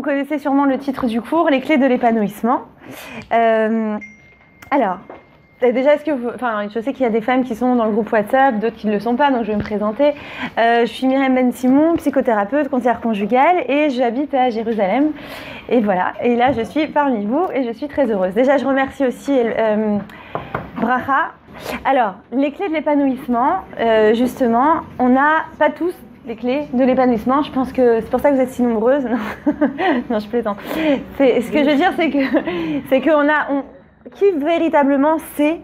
connaissez sûrement le titre du cours, les clés de l'épanouissement. Alors, déjà, je sais qu'il y a des femmes qui sont dans le groupe WhatsApp, d'autres qui ne le sont pas, donc je vais me présenter. Je suis Myriam Ben Simon, psychothérapeute, conseillère conjugale, et j'habite à Jérusalem. Et voilà, et là, je suis parmi vous, et je suis très heureuse. Déjà, je remercie aussi Bracha. Alors, les clés de l'épanouissement, justement, on n'a pas tous les clés de l'épanouissement. Je pense que c'est pour ça que vous êtes si nombreuses. Non, non, je plaisante. Ce que je veux dire, c'est qui véritablement sait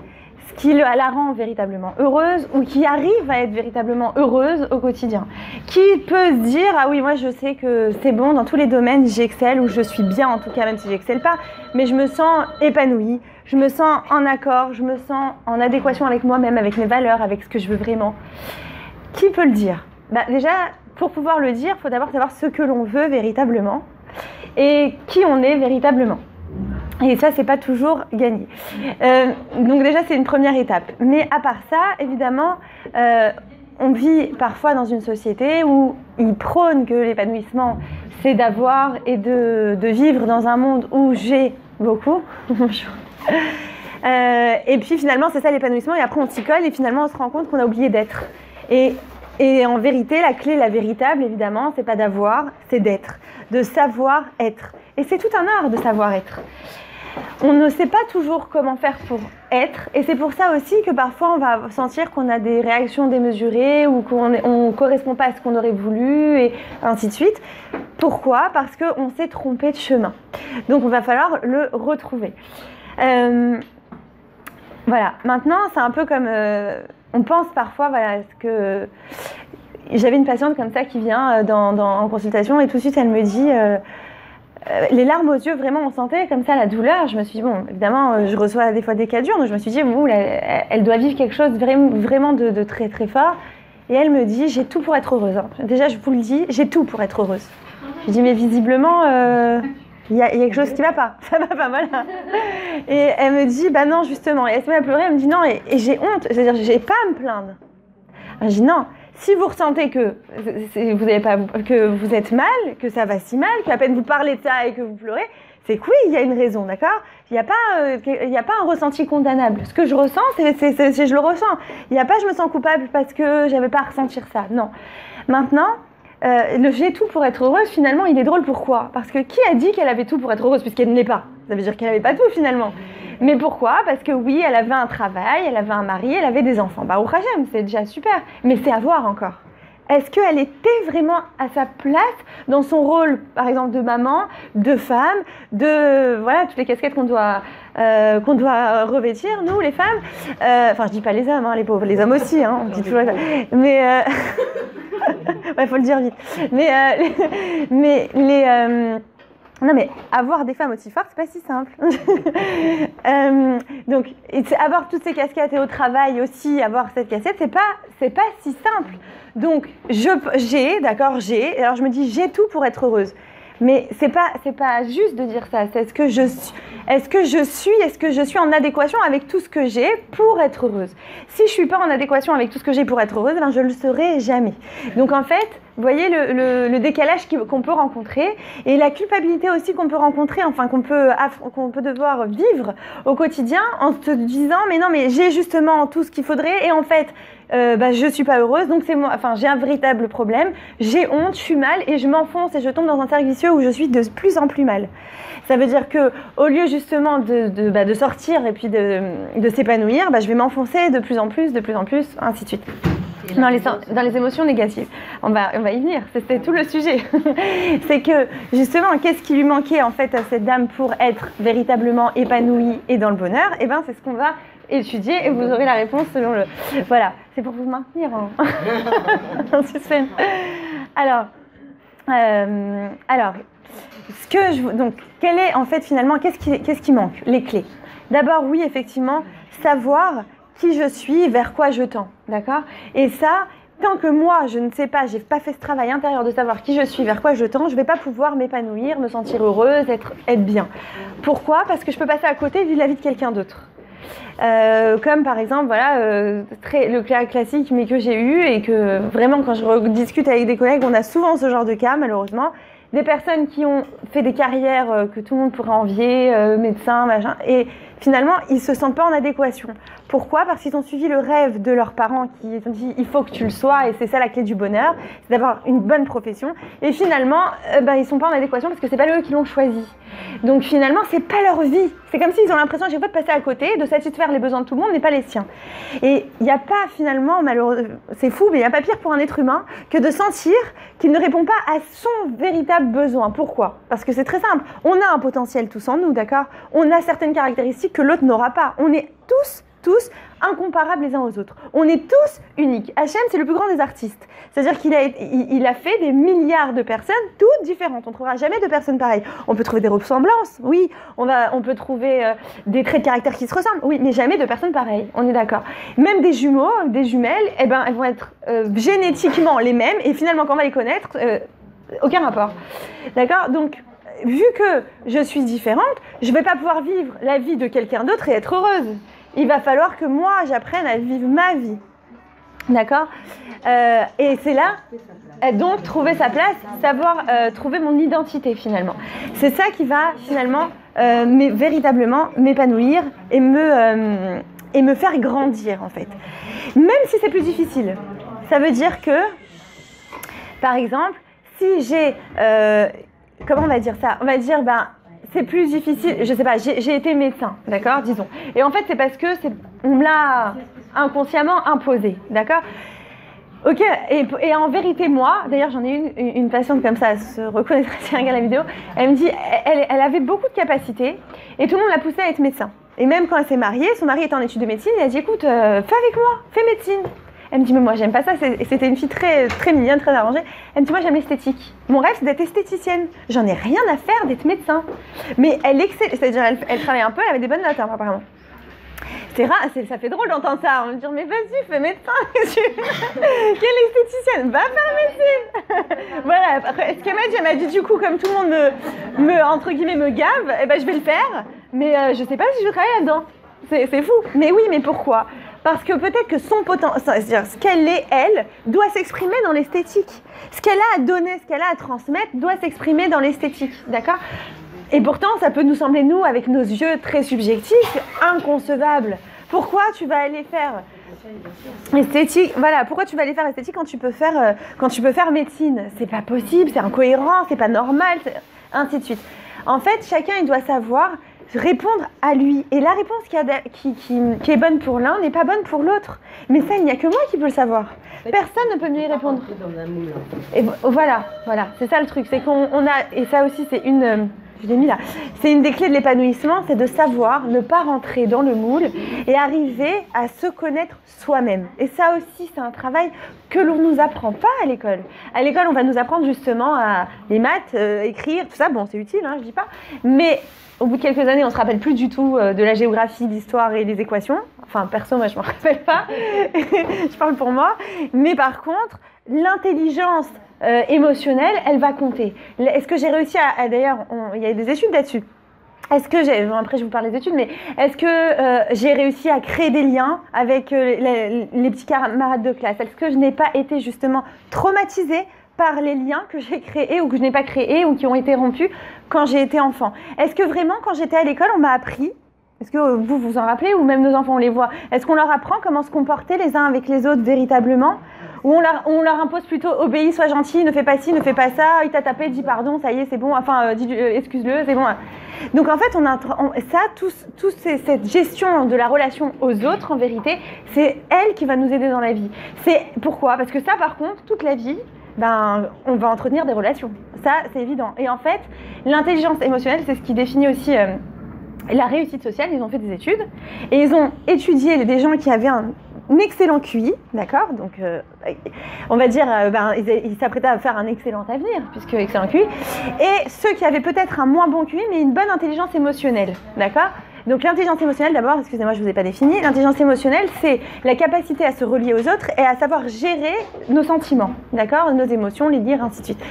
ce qui la rend véritablement heureuse ou qui arrive à être véritablement heureuse au quotidien. Qui peut se dire, ah oui, moi je sais que c'est bon, dans tous les domaines j'excelle ou je suis bien en tout cas, même si j'excelle pas, mais je me sens épanouie, je me sens en accord, je me sens en adéquation avec moi-même, avec mes valeurs, avec ce que je veux vraiment. Qui peut le dire? Déjà, pour pouvoir le dire, il faut d'abord savoir ce que l'on veut véritablement et qui on est véritablement. Et ça, c'est pas toujours gagné. Donc déjà, c'est une première étape. Mais à part ça, évidemment, on vit parfois dans une société où ils prônent que l'épanouissement, c'est d'avoir et de vivre dans un monde où j'ai beaucoup. Et puis finalement, c'est ça l'épanouissement. Et après, on s'y colle et finalement, on se rend compte qu'on a oublié d'être. Et en vérité, la clé, la véritable, évidemment, c'est pas d'avoir, c'est d'être, de savoir être. Et c'est tout un art de savoir être. On ne sait pas toujours comment faire pour être, et c'est pour ça aussi que parfois on va sentir qu'on a des réactions démesurées ou qu'on ne correspond pas à ce qu'on aurait voulu, et ainsi de suite. Pourquoi? Parce qu'on s'est trompé de chemin. Donc on va falloir le retrouver. Voilà, maintenant c'est un peu comme... on pense parfois, voilà, que... J'avais une patiente comme ça qui vient en consultation et tout de suite elle me dit... les larmes aux yeux, vraiment, on sentait comme ça la douleur. Je me suis dit, bon, évidemment, je reçois des fois des cas durs, donc je me suis dit, bon, elle doit vivre quelque chose vraiment de très très fort. Et elle me dit, j'ai tout pour être heureuse. Hein. Déjà, je vous le dis, j'ai tout pour être heureuse. Je dis, mais visiblement, il y a quelque chose qui ne va pas. Ça ne va pas, voilà. Et elle me dit, bah non, justement. Et elle se met à pleurer, elle me dit, non, et j'ai honte. C'est-à-dire, j'ai pas à me plaindre. Je dis, non. Si vous ressentez que vous êtes mal, que ça va si mal, qu'à peine vous parlez de ça et que vous pleurez, c'est que oui, il y a une raison, d'accord? Il n'y a pas un ressenti condamnable. Ce que je ressens, c'est je le ressens. Il n'y a pas je me sens coupable parce que j'avais pas à ressentir ça. Non. Maintenant, le j'ai tout pour être heureuse, finalement, il est drôle. Pourquoi? Parce que qui a dit qu'elle avait tout pour être heureuse puisqu'elle ne l'est pas? Ça veut dire qu'elle n'avait pas tout finalement. Mais pourquoi? Parce que oui, elle avait un travail, elle avait un mari, elle avait des enfants. Bah, au Hachem, c'est déjà super. Mais c'est à voir encore. Est-ce qu'elle était vraiment à sa place dans son rôle, par exemple, de maman, de femme, de... Voilà, toutes les casquettes qu'on doit revêtir, nous, les femmes. Enfin, je dis pas les hommes, hein, les pauvres, les hommes aussi, hein, on dit toujours... Mais... ouais, faut le dire vite. Non mais avoir des femmes aussi fortes, c'est pas si simple. Donc avoir toutes ces casquettes et au travail aussi avoir cette casquette, c'est pas si simple. Donc d'accord, alors je me dis j'ai tout pour être heureuse. Mais c'est pas juste de dire ça. C'est est-ce que je suis en adéquation avec tout ce que j'ai pour être heureuse. Si je suis pas en adéquation avec tout ce que j'ai pour être heureuse, ben je le serai jamais. Donc en fait, vous voyez le décalage qu'on peut rencontrer et la culpabilité aussi qu'on peut rencontrer, enfin qu'on peut devoir vivre au quotidien en se disant mais non mais j'ai justement tout ce qu'il faudrait et en fait je suis pas heureuse donc c'est moi, enfin j'ai un véritable problème, j'ai honte, je suis mal et je m'enfonce et je tombe dans un cercle vicieux où je suis de plus en plus mal. Ça veut dire que au lieu justement de sortir et puis de s'épanouir, je vais m'enfoncer de plus en plus, ainsi de suite. Dans les émotions négatives. On va y venir, c'était tout le sujet. C'est que, justement, qu'est-ce qui lui manquait en fait à cette dame pour être véritablement épanouie et dans le bonheur? Et bien, c'est ce qu'on va étudier et vous aurez la réponse selon le... Voilà, c'est pour vous maintenir en suspense. Alors, donc, quel est en fait finalement, qu'est-ce qui manque? Les clés. D'abord, oui, effectivement, savoir qui je suis, vers quoi je tends, d'accord? Et ça, tant que moi, je ne sais pas, j'ai pas fait ce travail intérieur de savoir qui je suis, vers quoi je tends, je vais pas pouvoir m'épanouir, me sentir heureuse, être bien. Pourquoi? Parce que je peux passer à côté, vivre la vie de quelqu'un d'autre. Comme par exemple, voilà, le cas classique, mais que j'ai eu et que vraiment, quand je discute avec des collègues, on a souvent ce genre de cas, malheureusement. des personnes qui ont fait des carrières que tout le monde pourrait envier, médecins, machin, et finalement, ils ne se sentent pas en adéquation. Pourquoi? Parce qu'ils ont suivi le rêve de leurs parents qui ont dit il faut que tu le sois et c'est ça la clé du bonheur, c'est d'avoir une bonne profession. Et finalement, ils ne sont pas en adéquation parce que c'est pas eux qui l'ont choisi. Donc finalement, c'est pas leur vie. C'est comme s'ils ont l'impression à chaque fois de passer à côté, de satisfaire les besoins de tout le monde, mais pas les siens. Et il n'y a pas finalement, malheureusement, c'est fou, mais il n'y a pas pire pour un être humain que de sentir qu'il ne répond pas à son véritable besoin. Pourquoi? Parce que c'est très simple. On a un potentiel tous en nous, d'accord? On a certaines caractéristiques que l'autre n'aura pas. On est tous incomparables les uns aux autres. On est tous uniques. H.M. c'est le plus grand des artistes. C'est-à-dire qu'il a fait des milliards de personnes, toutes différentes. On ne trouvera jamais de personnes pareilles. On peut trouver des ressemblances, oui. On peut trouver des traits de caractère qui se ressemblent, oui, mais jamais de personnes pareilles. On est d'accord. Même des jumeaux, des jumelles, elles vont être génétiquement les mêmes et finalement, quand on va les connaître, aucun rapport. D'accord? Donc, vu que je suis différente, je ne vais pas pouvoir vivre la vie de quelqu'un d'autre et être heureuse. Il va falloir que moi, j'apprenne à vivre ma vie. D'accord? Et c'est là, donc, trouver sa place, savoir trouver mon identité, finalement. C'est ça qui va, finalement, véritablement m'épanouir et me faire grandir, en fait. Même si c'est plus difficile. Ça veut dire que, par exemple, si j'ai... comment on va dire ça? On va dire, c'est plus difficile, je sais pas, j'ai été médecin, d'accord, disons. Et en fait, c'est parce que on me l'a inconsciemment imposé, d'accord? Ok, et en vérité, moi, d'ailleurs, j'en ai une patiente comme ça, elle se reconnaîtra si elle regarde la vidéo, elle me dit, elle avait beaucoup de capacités, et tout le monde l'a poussée à être médecin. Et même quand elle s'est mariée, son mari était en études de médecine, elle a dit, écoute, fais avec moi, fais médecine. Elle me dit, mais moi, j'aime pas ça. C'était une fille très, très mignonne, très arrangée. Elle me dit, moi, j'aime l'esthétique. Mon rêve, c'est d'être esthéticienne. J'en ai rien à faire d'être médecin. Mais elle excelle, c'est-à-dire, elle travaillait un peu, elle avait des bonnes notes, apparemment. C'est rare, ça fait drôle d'entendre ça. On va me dire, mais vas-y, fais médecin. Quelle esthéticienne? Va faire médecine. Voilà. Après, ce qu'elle m'a dit, du coup, comme tout le monde entre guillemets, me gave, je vais le faire. Mais je sais pas si je vais travailler là-dedans. C'est fou. Mais oui, mais pourquoi? Parce que peut-être que son potentiel, c'est-à-dire ce qu'elle est, elle, doit s'exprimer dans l'esthétique. Ce qu'elle a à donner, ce qu'elle a à transmettre, doit s'exprimer dans l'esthétique, d'accord? Et pourtant, ça peut nous sembler, nous, avec nos yeux très subjectifs, inconcevable. Pourquoi tu vas aller faire esthétique? Voilà, pourquoi tu vas aller faire esthétique quand tu peux faire médecine? C'est pas possible, c'est incohérent, c'est pas normal, ainsi de suite. En fait, chacun, il doit savoir répondre à lui. Et la réponse qui est bonne pour l'un n'est pas bonne pour l'autre. Mais ça, il n'y a que moi qui peux le savoir. Personne ne peut mieux y répondre. Et voilà, c'est ça le truc. C'est qu'on a, et ça aussi, c'est une... Je l'ai mis là. C'est une des clés de l'épanouissement, c'est de savoir ne pas rentrer dans le moule et arriver à se connaître soi-même. Et ça aussi, c'est un travail que l'on ne nous apprend pas à l'école. À l'école, on va nous apprendre justement à les maths, écrire, tout ça. Bon, c'est utile, je dis pas. Mais au bout de quelques années, on ne se rappelle plus du tout de la géographie, l'histoire et les équations. Enfin, perso, moi, je ne m'en rappelle pas. Je parle pour moi. Mais par contre, l'intelligence émotionnelle, elle va compter. Est-ce que j'ai réussi à d'ailleurs, il y a des études là-dessus. Est-ce que après je vous parle des études, mais est-ce que j'ai réussi à créer des liens avec les petits camarades de classe? Est-ce que je n'ai pas été justement traumatisée par les liens que j'ai créés ou que je n'ai pas créés ou qui ont été rompus quand j'ai été enfant? Est-ce que vraiment, quand j'étais à l'école, on m'a appris? Est-ce que vous vous en rappelez ou même nos enfants, on les voit? Est-ce qu'on leur apprend comment se comporter les uns avec les autres véritablement? Ou on leur impose plutôt obéis, sois gentil, ne fais pas ci, ne fais pas ça, il t'a tapé, dis pardon, ça y est, c'est bon, enfin, excuse-le, c'est bon. Donc en fait, cette gestion de la relation aux autres, en vérité, c'est elle qui va nous aider dans la vie. C'est pourquoi? Parce que ça, par contre, toute la vie, on va entretenir des relations. Ça, c'est évident. Et en fait, l'intelligence émotionnelle, c'est ce qui définit aussi la réussite sociale. Ils ont fait des études et ils ont étudié des gens qui avaient un excellent QI, d'accord? Donc, on va dire, ils s'apprêtaient à faire un excellent avenir, puisque excellent QI. Et ceux qui avaient peut-être un moins bon QI, mais une bonne intelligence émotionnelle, d'accord? Donc, l'intelligence émotionnelle, d'abord, excusez-moi, je ne vous ai pas défini. L'intelligence émotionnelle, c'est la capacité à se relier aux autres et à savoir gérer nos sentiments, d'accord? Nos émotions, les lire, ainsi de suite.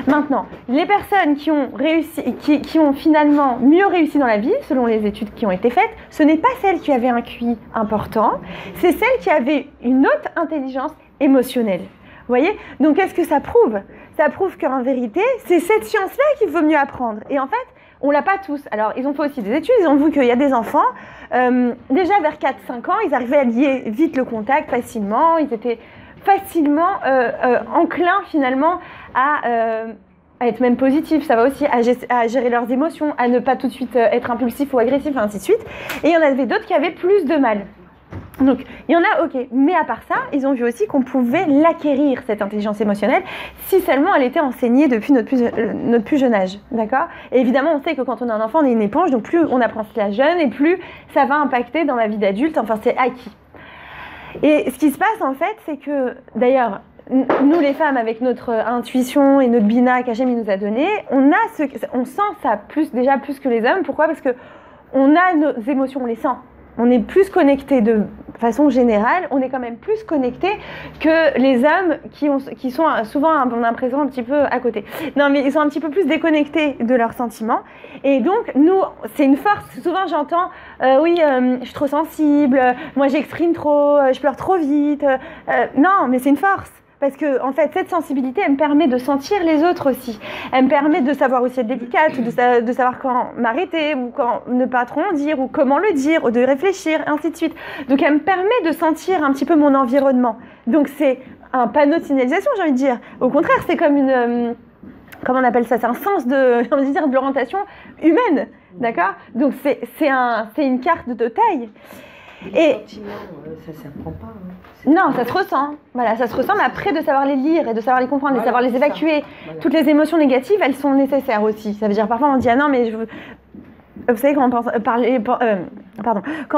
Maintenant, les personnes qui ont réussi, qui ont finalement mieux réussi dans la vie, selon les études qui ont été faites, ce n'est pas celles qui avaient un QI important, c'est celles qui avaient une haute intelligence émotionnelle. Vous voyez? Donc, qu'est-ce que ça prouve? ça prouve qu'en vérité, c'est cette science-là qu'il vaut mieux apprendre. Et en fait, on ne l'a pas tous. Alors, ils ont fait aussi des études, ils ont vu qu'il y a des enfants, déjà vers 4-5 ans, ils arrivaient à lier vite le contact facilement, ils étaient facilement enclins finalement à être même positifs, ça va aussi à gérer leurs émotions, à ne pas tout de suite être impulsif ou agressif, et ainsi de suite. Et il y en avait d'autres qui avaient plus de mal. Donc, il y en a, ok, mais à part ça, ils ont vu aussi qu'on pouvait l'acquérir, cette intelligence émotionnelle, si seulement elle était enseignée depuis notre plus jeune âge, d'accord? Et évidemment, on sait que quand on a un enfant, on est une éponge, donc plus on apprend cela jeune, et plus ça va impacter dans la vie d'adulte, enfin, c'est acquis. Et ce qui se passe, en fait, c'est que, d'ailleurs, nous les femmes, avec notre intuition et notre bina qu'Hachem nous a donné, on sent ça déjà plus que les hommes. Pourquoi? Parce que on a nos émotions, on les sent. On est plus connectés de façon générale, on est quand même plus connectés que les hommes qui sont souvent, on a l'impression, un petit peu à côté. Non, mais ils sont un petit peu plus déconnectés de leurs sentiments. Et donc, nous, c'est une force. Souvent, j'entends, oui, je suis trop sensible, moi j'exprime trop, je pleure trop vite. Non, mais c'est une force. Parce que, en fait, cette sensibilité, elle me permet de sentir les autres aussi. Elle me permet de savoir aussi être délicate, ou de savoir quand m'arrêter, ou quand ne pas trop en dire, ou comment le dire, ou de réfléchir, et ainsi de suite. Donc, elle me permet de sentir un petit peu mon environnement. Donc, c'est un panneau de signalisation, j'ai envie de dire. Au contraire, c'est comme une... comment on appelle ça? C'est un sens de l'orientation humaine, d'accord? Donc, c'est une carte de taille. Et sentiments, ça s'apprend pas. Hein. Non, ça se ressent. Voilà, ça se ressent, mais après de savoir les lire et de savoir les comprendre, de savoir les évacuer. Voilà. Toutes les émotions négatives, elles sont nécessaires aussi. Ça veut dire parfois on dit ah non mais vous savez quand on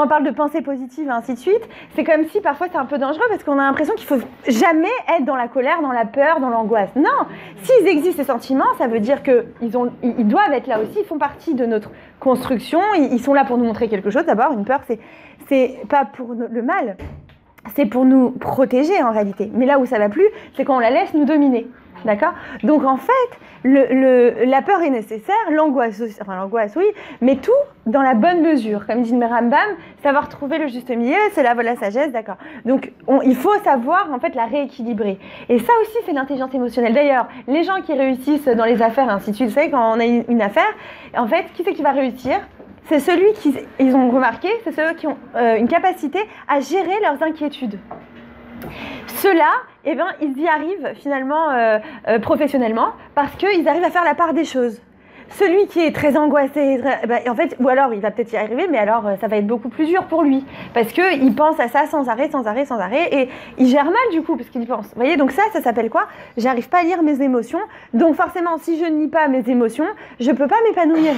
parle de pensée positive et ainsi de suite, c'est comme si parfois c'est un peu dangereux parce qu'on a l'impression qu'il faut jamais être dans la colère, dans la peur, dans l'angoisse. Non, s'ils existent ces sentiments, ça veut dire que ils doivent être là aussi. Ils font partie de notre construction. Ils sont là pour nous montrer quelque chose. D'abord, une peur, c'est pas pour le mal, c'est pour nous protéger en réalité. Mais là où ça va plus, c'est quand on la laisse nous dominer. D'accord? Donc en fait, la peur est nécessaire, l'angoisse oui, mais tout dans la bonne mesure. Comme dit le Rambam, savoir trouver le juste milieu, c'est la voie de la sagesse, d'accord? Donc il faut savoir en fait la rééquilibrer. Et ça aussi, c'est l'intelligence émotionnelle. D'ailleurs, les gens qui réussissent dans les affaires et ainsi de suite, vous savez, quand on a une affaire, en fait, qui c'est qui va réussir? C'est celui ils ont remarqué, c'est ceux qui ont une capacité à gérer leurs inquiétudes. Ceux-là, eh ben, ils y arrivent finalement professionnellement parce qu'ils arrivent à faire la part des choses. Celui qui est très angoissé, en fait, ou alors il va peut-être y arriver, mais alors ça va être beaucoup plus dur pour lui parce qu'il pense à ça sans arrêt, et il gère mal du coup parce qu'il y pense. Vous voyez, donc ça s'appelle quoi? J'arrive pas à lire mes émotions, donc forcément, si je ne lis pas mes émotions, je peux pas m'épanouir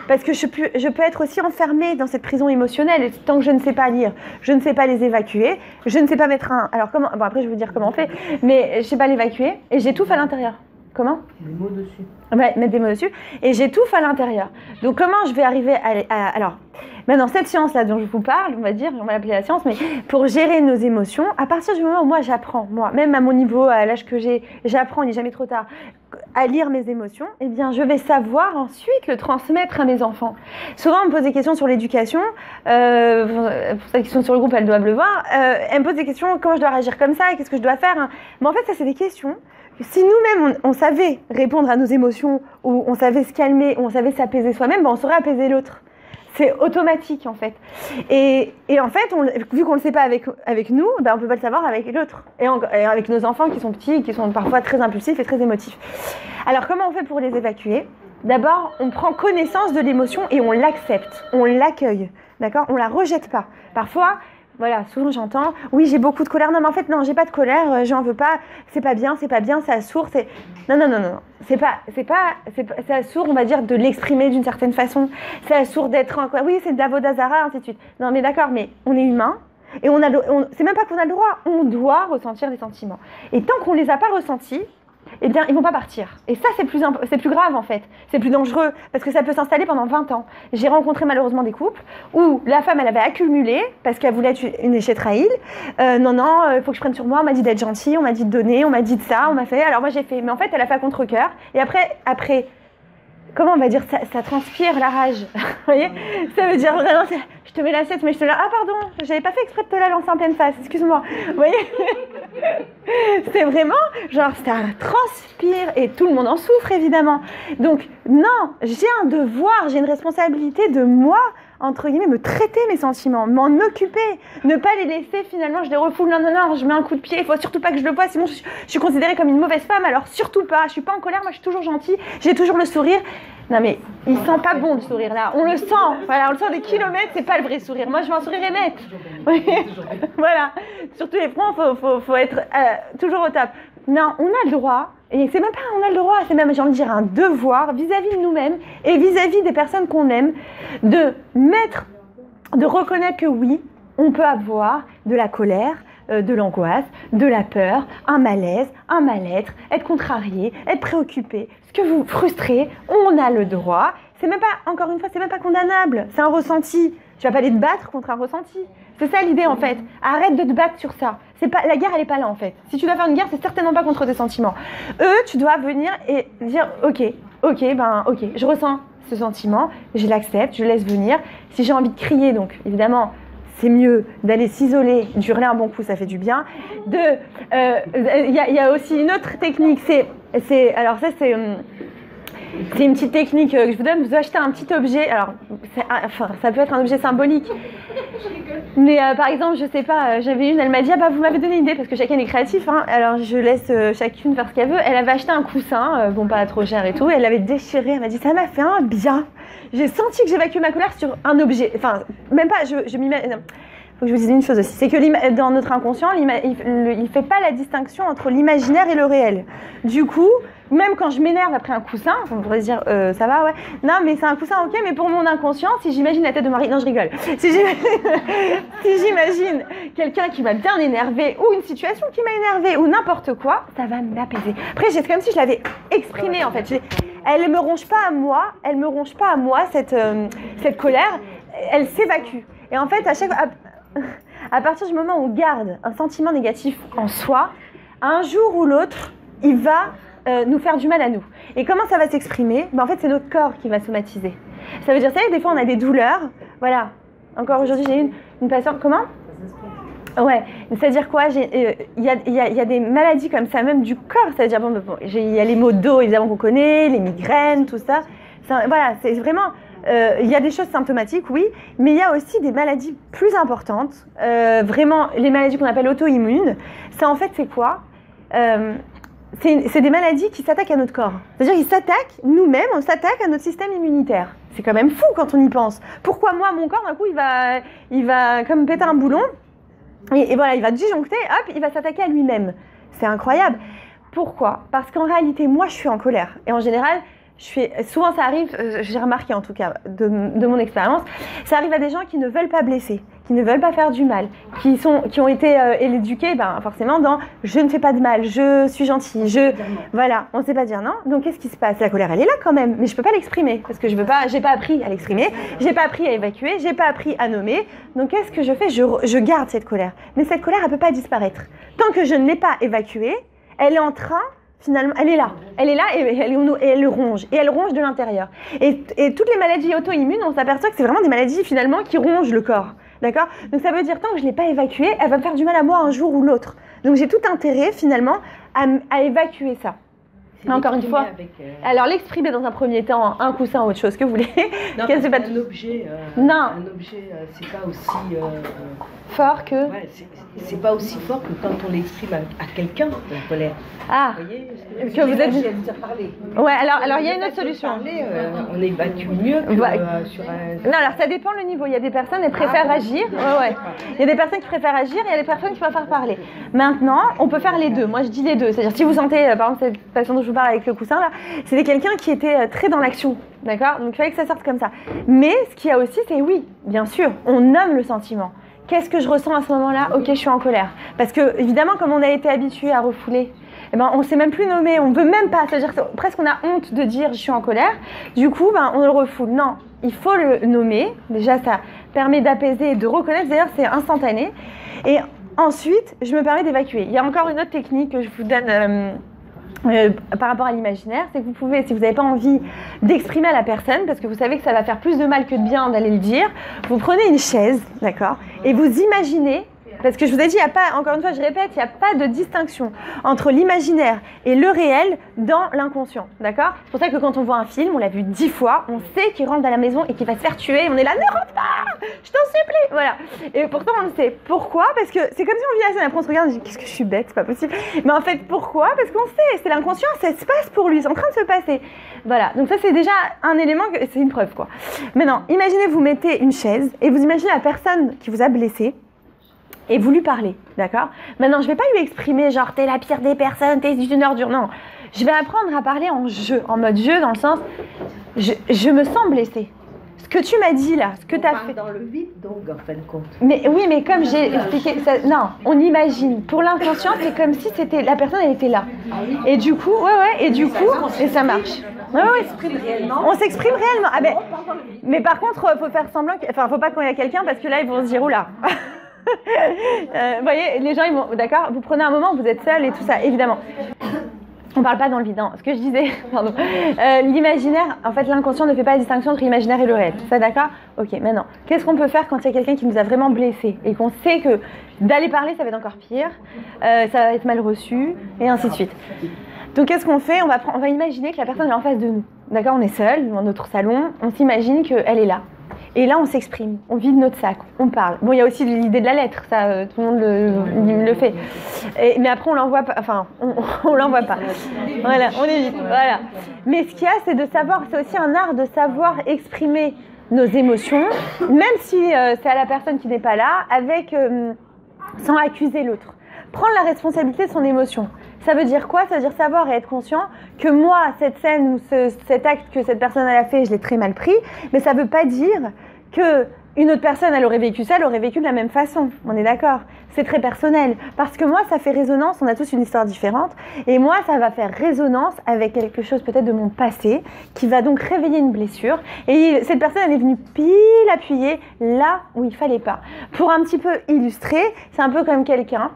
parce que je peux être aussi enfermée dans cette prison émotionnelle et tant que je ne sais pas lire, je ne sais pas les évacuer, je ne sais pas mettre alors comment? Bon après je vais vous dire comment on fait, mais je sais pas l'évacuer et j'étouffe à l'intérieur. Comment? Des mots dessus. Ouais, mettre des mots dessus. Et j'étouffe à l'intérieur. Donc, comment je vais arriver alors, maintenant, cette science-là dont je vous parle, on va l'appeler la science, mais pour gérer nos émotions, à partir du moment où moi, j'apprends, même à mon niveau, à l'âge que j'apprends, il n'est jamais trop tard, à lire mes émotions, eh bien, je vais savoir ensuite le transmettre à mes enfants. Souvent, on me pose des questions sur l'éducation. Pour celles qui sont sur le groupe, elles doivent le voir. Elles me posent des questions, comment je dois réagir comme ça, qu'est-ce que je dois faire, hein. Mais en fait, ça, c'est des questions. Si nous-mêmes, on savait répondre à nos émotions, ou on savait se calmer, ou on savait s'apaiser soi-même, on saurait apaiser l'autre. C'est automatique, en fait. Et en fait, vu qu'on ne le sait pas avec nous, on ne peut pas le savoir avec l'autre. Et avec nos enfants qui sont petits, qui sont parfois très impulsifs et très émotifs. Alors, comment on fait pour les évacuer? D'abord, on prend connaissance de l'émotion et on l'accepte, on l'accueille. D'accord? On ne la rejette pas. Parfois... Voilà, souvent j'entends, oui, j'ai beaucoup de colère. Non, mais en fait, non, j'ai pas de colère, j'en veux pas, c'est pas bien, c'est assourd, c'est... Non. C'est assourd, on va dire, de l'exprimer d'une certaine façon. C'est assourd d'être en quoi. Oui, c'est de la vodazara, ainsi de suite. Non, mais d'accord, mais on est humain, et c'est même pas qu'on a le droit, on doit ressentir des sentiments. Et tant qu'on les a pas ressentis, eh bien, ils vont pas partir. Et ça, c'est plus grave, en fait. C'est plus dangereux, parce que ça peut s'installer pendant 20 ans. J'ai rencontré malheureusement des couples où la femme, elle avait accumulé, parce qu'elle voulait être une échétraïle. Non, il faut que je prenne sur moi, on m'a dit d'être gentille, on m'a dit de donner, on m'a dit de ça, on m'a fait... Alors moi, j'ai fait... Mais en fait, elle a fait à contre-cœur. Et après comment on va dire, ça transpire la rage. Vous voyez? Ça veut dire vraiment, je te mets l'assiette, mais je te la... Ah pardon, j'avais pas fait exprès de te la lancer en pleine face, excuse-moi. Vous voyez? C'est vraiment, genre, ça transpire et tout le monde en souffre, évidemment. Donc, non, j'ai un devoir, j'ai une responsabilité de moi, entre guillemets, me traiter mes sentiments, m'en occuper, ne pas les laisser finalement, je les refoule, non, je mets un coup de pied, il faut surtout pas que je le voie, sinon je suis considérée comme une mauvaise femme, alors surtout pas, je suis pas en colère, moi je suis toujours gentille, j'ai toujours le sourire. Non mais, il sent pas bon le sourire là, on le sent, voilà, on le sent des kilomètres, c'est pas le vrai sourire, moi je veux un sourire émettre. Voilà, sur tous les fronts, faut être toujours au top. Non, on a le droit, et c'est même pas on a le droit, c'est même, j'ai envie de dire, un devoir vis-à-vis de nous-mêmes et vis-à-vis des personnes qu'on aime, de reconnaître que oui, on peut avoir de la colère, de l'angoisse, de la peur, un malaise, un mal-être, être contrarié, être préoccupé, ce que vous frustrez, on a le droit. C'est même pas, encore une fois, c'est même pas condamnable, c'est un ressenti. Tu vas pas aller te battre contre un ressenti. C'est ça l'idée en fait. Arrête de te battre sur ça. C'est pas, la guerre elle est pas là en fait. Si tu dois faire une guerre, c'est certainement pas contre tes sentiments. Tu dois venir et dire ok, je ressens ce sentiment, je l'accepte, je le laisse venir. Si j'ai envie de crier, donc évidemment, c'est mieux d'aller s'isoler, d'hurler un bon coup, ça fait du bien. Il y a aussi une autre technique, alors ça c'est une petite technique que je vous donne. Vous achetez un petit objet, alors ça peut être un objet symbolique, mais par exemple, je sais pas, j'avais une, elle m'a dit, ah bah vous m'avez donné une idée, parce que chacun est créatif, hein, alors je laisse chacune faire ce qu'elle veut. Elle avait acheté un coussin, bon pas trop cher et tout, elle l'avait déchiré, elle m'a dit, ça m'a fait un bien. J'ai senti que j'évacuais ma colère sur un objet, enfin, même pas, je m'y mets... Faut que je vous dise une chose aussi, c'est que dans notre inconscient, il fait pas la distinction entre l'imaginaire et le réel. Du coup, même quand je m'énerve après un coussin, on pourrait se dire, ça va, ouais. Non, mais c'est un coussin, ok, mais pour mon inconscient, si j'imagine la tête de Marie... Non, je rigole. Si j'imagine quelqu'un qui m'a bien énervé, ou une situation qui m'a énervé, ou n'importe quoi, ça va m'apaiser. Après, c'est comme si je l'avais exprimé, en fait. Elle me ronge pas à moi, cette colère, elle s'évacue. Et en fait, à partir du moment où on garde un sentiment négatif en soi, un jour ou l'autre, il va nous faire du mal à nous. Et comment ça va s'exprimer? En fait, c'est notre corps qui va somatiser. Ça veut dire, ça, des fois, on a des douleurs. Voilà. Encore aujourd'hui, j'ai une patiente. Comment? Ouais. C'est-à-dire quoi? Il y a des maladies comme ça, même du corps. C'est-à-dire, il y a les maux de dos, évidemment, qu'on connaît, les migraines, tout ça. Voilà, c'est vraiment... il y a des choses symptomatiques, oui, mais il y a aussi des maladies plus importantes, vraiment les maladies qu'on appelle auto-immunes. Ça, en fait, c'est quoi? C'est des maladies qui s'attaquent à notre corps. C'est-à-dire qu'ils s'attaquent, nous-mêmes, on s'attaque à notre système immunitaire. C'est quand même fou quand on y pense. Pourquoi moi, mon corps, d'un coup, il va comme péter un boulon, et voilà, il va disjoncter, hop, il va s'attaquer à lui-même. C'est incroyable. Pourquoi? Parce qu'en réalité, moi, je suis en colère. Et en général... souvent ça arrive, j'ai remarqué en tout cas de mon expérience, ça arrive à des gens qui ne veulent pas blesser, qui ne veulent pas faire du mal, qui ont été éduqués forcément dans je ne fais pas de mal, je suis gentil, voilà, on ne sait pas dire non. Donc qu'est-ce qui se passe? La colère elle est là quand même, mais je ne peux pas l'exprimer parce que j'ai pas appris à l'exprimer, j'ai pas appris à évacuer, j'ai pas appris à nommer. Donc qu'est-ce que je fais? Je garde cette colère, mais cette colère elle peut pas disparaître tant que je ne l'ai pas évacuée. Elle est en train, finalement, elle est là et elle ronge, et elle ronge de l'intérieur. Et toutes les maladies auto-immunes, on s'aperçoit que c'est vraiment des maladies finalement qui rongent le corps, d'accord? Donc ça veut dire tant que je ne l'ai pas évacuée, elle va me faire du mal à moi un jour ou l'autre. Donc j'ai tout intérêt finalement à évacuer ça. Encore une fois, alors l'exprimer dans un premier temps, un coussin ou autre chose que vous voulez. Non, c'est pas un objet. Non. Un objet, c'est pas aussi fort que. Ouais, c'est pas aussi fort que quand on l'exprime à quelqu'un, la colère. Ah. Vous voyez, que vous êtes. Parler. Ouais. Alors il y a une autre solution. Parler, on évacue mieux que sur un. Non, alors ça dépend le niveau. Il y a des personnes qui préfèrent agir. Ouais. Il y a des personnes qui préfèrent agir et il y a des personnes qui préfèrent parler. Maintenant, on peut faire les deux. Moi, je dis les deux. C'est-à-dire si vous sentez, par exemple, cette passion dont je vous parle avec le coussin là, c'était quelqu'un qui était très dans l'action, d'accord? Donc il fallait que ça sorte comme ça. Mais ce qu'il y a aussi, c'est oui, bien sûr, on nomme le sentiment. Qu'est-ce que je ressens à ce moment-là? Ok, je suis en colère. Parce que évidemment, comme on a été habitué à refouler, eh ben, on ne sait même plus nommer, on ne veut même pas. C'est-à-dire que presque on a honte de dire je suis en colère. Du coup, on le refoule. Non, il faut le nommer. Déjà, ça permet d'apaiser et de reconnaître. D'ailleurs, c'est instantané. Et ensuite, je me permets d'évacuer. Il y a encore une autre technique que je vous donne par rapport à l'imaginaire, c'est que vous pouvez, si vous n'avez pas envie d'exprimer à la personne, parce que vous savez que ça va faire plus de mal que de bien d'aller le dire, vous prenez une chaise, d'accord, et vous imaginez, parce que je vous ai dit, il n'y a pas, encore une fois, je répète, il n'y a pas de distinction entre l'imaginaire et le réel dans l'inconscient, d'accord? C'est pour ça que quand on voit un film, on l'a vu 10 fois, on sait qu'il rentre dans la maison et qu'il va se faire tuer, et on est là, ne rentre pas, je t'en supplie, voilà. Et pourtant, on le sait. Pourquoi? Parce que c'est comme si on vit la scène, après on se regarde, on se dit, qu'est-ce que je suis bête, c'est pas possible. Mais en fait, pourquoi? Parce qu'on sait, c'est l'inconscient, ça se passe pour lui, c'est en train de se passer. Voilà, donc ça c'est déjà un élément, c'est une preuve, quoi. Maintenant, imaginez, vous mettez une chaise, et vous imaginez la personne qui vous a blessé, et vous lui parlez, d'accord? Maintenant, je ne vais pas lui exprimer genre t'es la pire des personnes, t'es une ordure, non. Je vais apprendre à parler en jeu, en mode jeu, dans le sens je me sens blessée. Ce que tu m'as dit là, ce que tu as fait. Dans le vide, donc, en fin de compte. Mais oui, mais comme j'ai expliqué, ça, non, on imagine. Pour l'inconscient, c'est comme si c'était la personne, elle était là. Et du coup, et ça marche. Ouais, on s'exprime réellement. Ah ben, mais par contre, faut faire semblant, faut pas qu'on y a quelqu'un parce que là, ils vont se dire oula. Vous voyez, les gens, ils vont, d'accord, vous prenez un moment, vous êtes seul et tout ça, évidemment. On parle pas dans le vide, hein. Ce que je disais, pardon. L'imaginaire, en fait, l'inconscient ne fait pas la distinction entre l'imaginaire et le réel. Ça, d'accord? Ok, maintenant, qu'est-ce qu'on peut faire quand il y a quelqu'un qui nous a vraiment blessés et qu'on sait que d'aller parler, ça va être encore pire, ça va être mal reçu, et ainsi de suite. Donc, qu'est-ce qu'on fait? On va imaginer que la personne est en face de nous. D'accord? On est seul dans notre salon, on s'imagine qu'elle est là. Et là, on s'exprime, on vide notre sac, on parle. Bon, il y a aussi l'idée de la lettre, ça, tout le monde le fait. Mais après, on l'envoie pas, enfin, on l'envoie pas. Voilà, on évite, voilà. Mais ce qu'il y a, c'est de savoir, c'est aussi un art de savoir exprimer nos émotions, même si c'est à la personne qui n'est pas là, avec, sans accuser l'autre. Prendre la responsabilité de son émotion. Ça veut dire quoi? Ça veut dire savoir et être conscient que moi, cette scène ou cet acte que cette personne a fait, je l'ai très mal pris, mais ça ne veut pas dire qu'une autre personne, elle aurait vécu ça, elle aurait vécu de la même façon. On est d'accord? C'est très personnel. Parce que moi, ça fait résonance, on a tous une histoire différente, et moi, ça va faire résonance avec quelque chose peut-être de mon passé, qui va donc réveiller une blessure, et cette personne, elle est venue pile appuyer là où il ne fallait pas. Pour un petit peu illustrer, c'est un peu comme quelqu'un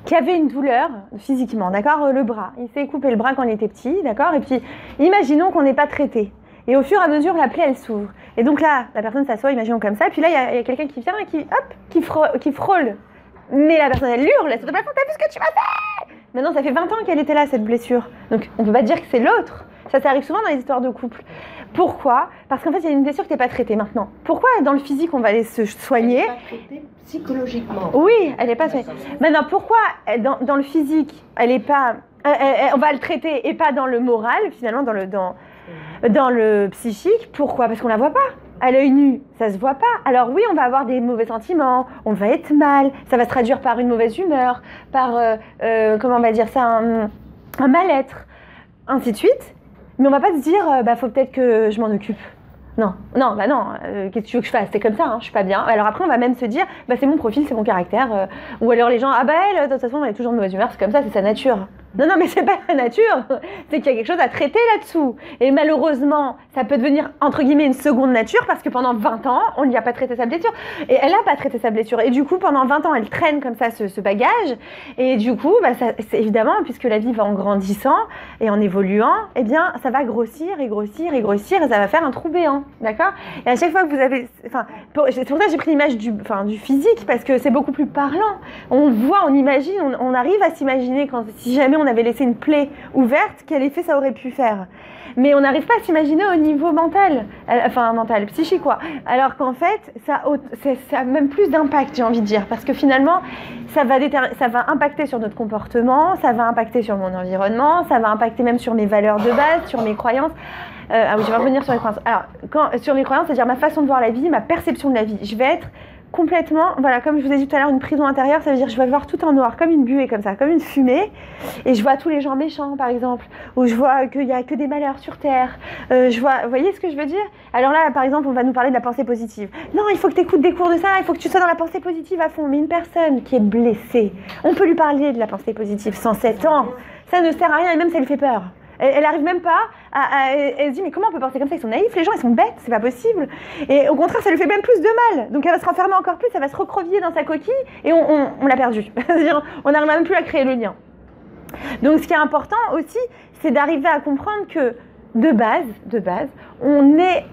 qui avait une douleur physiquement, d'accord, le bras. Il s'est coupé le bras quand il était petit, d'accord, et puis imaginons qu'on n'est pas traité. Et au fur et à mesure, la plaie, elle s'ouvre. Et donc là, la personne s'assoit, imaginons comme ça, puis là, il y a quelqu'un qui vient et qui frôle. Mais la personne, elle hurle, elle se dit, t'as vu ce que tu m'as fait? Maintenant, ça fait 20 ans qu'elle était là, cette blessure. Donc, on ne peut pas dire que c'est l'autre. Ça arrive souvent dans les histoires de couple. Pourquoi? Parce qu'en fait, il y a une blessure qui n'est pas traitée maintenant. Pourquoi dans le physique, on va aller se soigner? Elle n'est pas traitée psychologiquement. Oui, elle n'est pas soignée. Maintenant, pourquoi dans le physique, elle n'est pas... on va le traiter et pas dans le moral, finalement, dans le psychique? Pourquoi? Parce qu'on ne la voit pas. À l'œil nu, ça se voit pas. Alors oui, on va avoir des mauvais sentiments, on va être mal, ça va se traduire par une mauvaise humeur, par, comment on va dire ça, un mal-être, ainsi de suite. Mais on va pas se dire, faut peut-être que je m'en occupe. Non, qu'est-ce que tu veux que je fasse? C'est comme ça, je suis pas bien. Alors après, on va même se dire, c'est mon profil, c'est mon caractère. Ou alors les gens, elle, de toute façon, elle est toujours de mauvaise humeur, c'est comme ça, c'est sa nature. Non, mais c'est pas la nature, c'est qu'il y a quelque chose à traiter là-dessous. Et malheureusement, ça peut devenir, entre guillemets, une seconde nature, parce que pendant 20 ans, on n'y a pas traité sa blessure. Et elle n'a pas traité sa blessure. Et du coup, pendant 20 ans, elle traîne comme ça ce bagage. Et du coup, c'est évidemment, puisque la vie va en grandissant et en évoluant, eh bien, ça va grossir et grossir et grossir, et ça va faire un trou béant, d'accord? Et à chaque fois que vous avez... c'est pour ça que j'ai pris l'image du physique, parce que c'est beaucoup plus parlant. On voit, on imagine, on arrive à s'imaginer, si jamais on avait laissé une plaie ouverte, quel effet ça aurait pu faire. Mais on n'arrive pas à s'imaginer au niveau mental, psychique, quoi. Alors qu'en fait, ça a même plus d'impact, j'ai envie de dire, parce que finalement, ça va impacter sur notre comportement, ça va impacter sur mon environnement, ça va impacter même sur mes valeurs de base, sur mes croyances. Je vais revenir sur les croyances. Alors, sur mes croyances, c'est-à-dire ma façon de voir la vie, ma perception de la vie. Je vais être complètement, voilà, comme je vous ai dit tout à l'heure, une prison intérieure, ça veut dire que je vais voir tout en noir, comme une buée, comme ça, comme une fumée, et je vois tous les gens méchants, par exemple, ou je vois qu'il n'y a que des malheurs sur Terre, vous voyez ce que je veux dire? Alors là, par exemple, on va nous parler de la pensée positive. Non, il faut que tu écoutes des cours de ça, il faut que tu sois dans la pensée positive à fond, mais une personne qui est blessée, on peut lui parler de la pensée positive sans 7 ans, ça ne sert à rien, et même ça lui fait peur. Elle arrive même pas elle se dit mais comment on peut penser comme ça, ils sont naïfs, les gens ils sont bêtes, c'est pas possible. Et au contraire ça lui fait même plus de mal, donc elle va se renfermer encore plus, elle va se recroqueviller dans sa coquille et on l'a perdue. C'est-à-dire on n'arrive même plus à créer le lien. Donc ce qui est important aussi, c'est d'arriver à comprendre que de base, on est...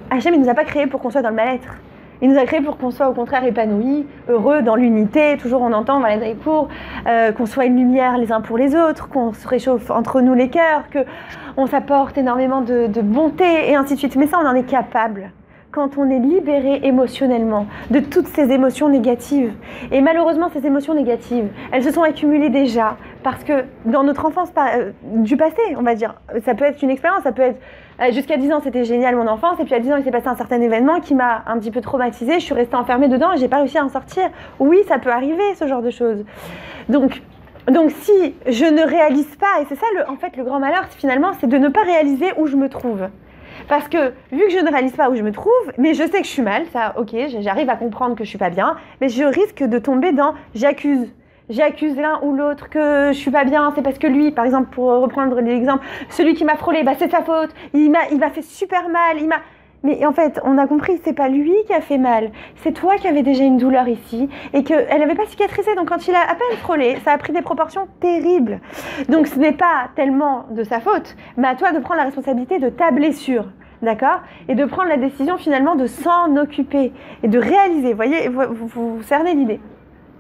Hachem, il ne nous a pas créés pour qu'on soit dans le mal-être. Il nous a créés pour qu'on soit au contraire épanoui, heureux, dans l'unité. Toujours on entend dans les cours qu'on soit une lumière les uns pour les autres, qu'on se réchauffe entre nous les cœurs, qu'on s'apporte énormément de bonté et ainsi de suite. Mais ça, on en est capable quand on est libéré émotionnellement de toutes ces émotions négatives. Et malheureusement, ces émotions négatives, elles se sont accumulées déjà parce que dans notre enfance du passé, on va dire, ça peut être une expérience, ça peut être jusqu'à 10 ans, c'était génial mon enfance, et puis à 10 ans, il s'est passé un certain événement qui m'a un petit peu traumatisée, je suis restée enfermée dedans et j'ai pas réussi à en sortir. Oui, ça peut arriver, ce genre de choses. Donc si je ne réalise pas, et c'est ça en fait le grand malheur, finalement, c'est de ne pas réaliser où je me trouve. Parce que, vu que je ne réalise pas où je me trouve, mais je sais que je suis mal, ça, ok, j'arrive à comprendre que je suis pas bien, mais je risque de tomber dans j'accuse l'un ou l'autre que je suis pas bien, c'est parce que lui, par exemple, pour reprendre l'exemple, celui qui m'a frôlé, bah c'est sa faute, il m'a fait super mal, Mais en fait, on a compris, c'est pas lui qui a fait mal, c'est toi qui avais déjà une douleur ici et qu'elle n'avait pas cicatrisé. Donc quand il a à peine frôlé, ça a pris des proportions terribles. Donc ce n'est pas tellement de sa faute, mais à toi de prendre la responsabilité de ta blessure, d'accord? Et de prendre la décision finalement de s'en occuper et de réaliser. Vous voyez, vous cernez l'idée.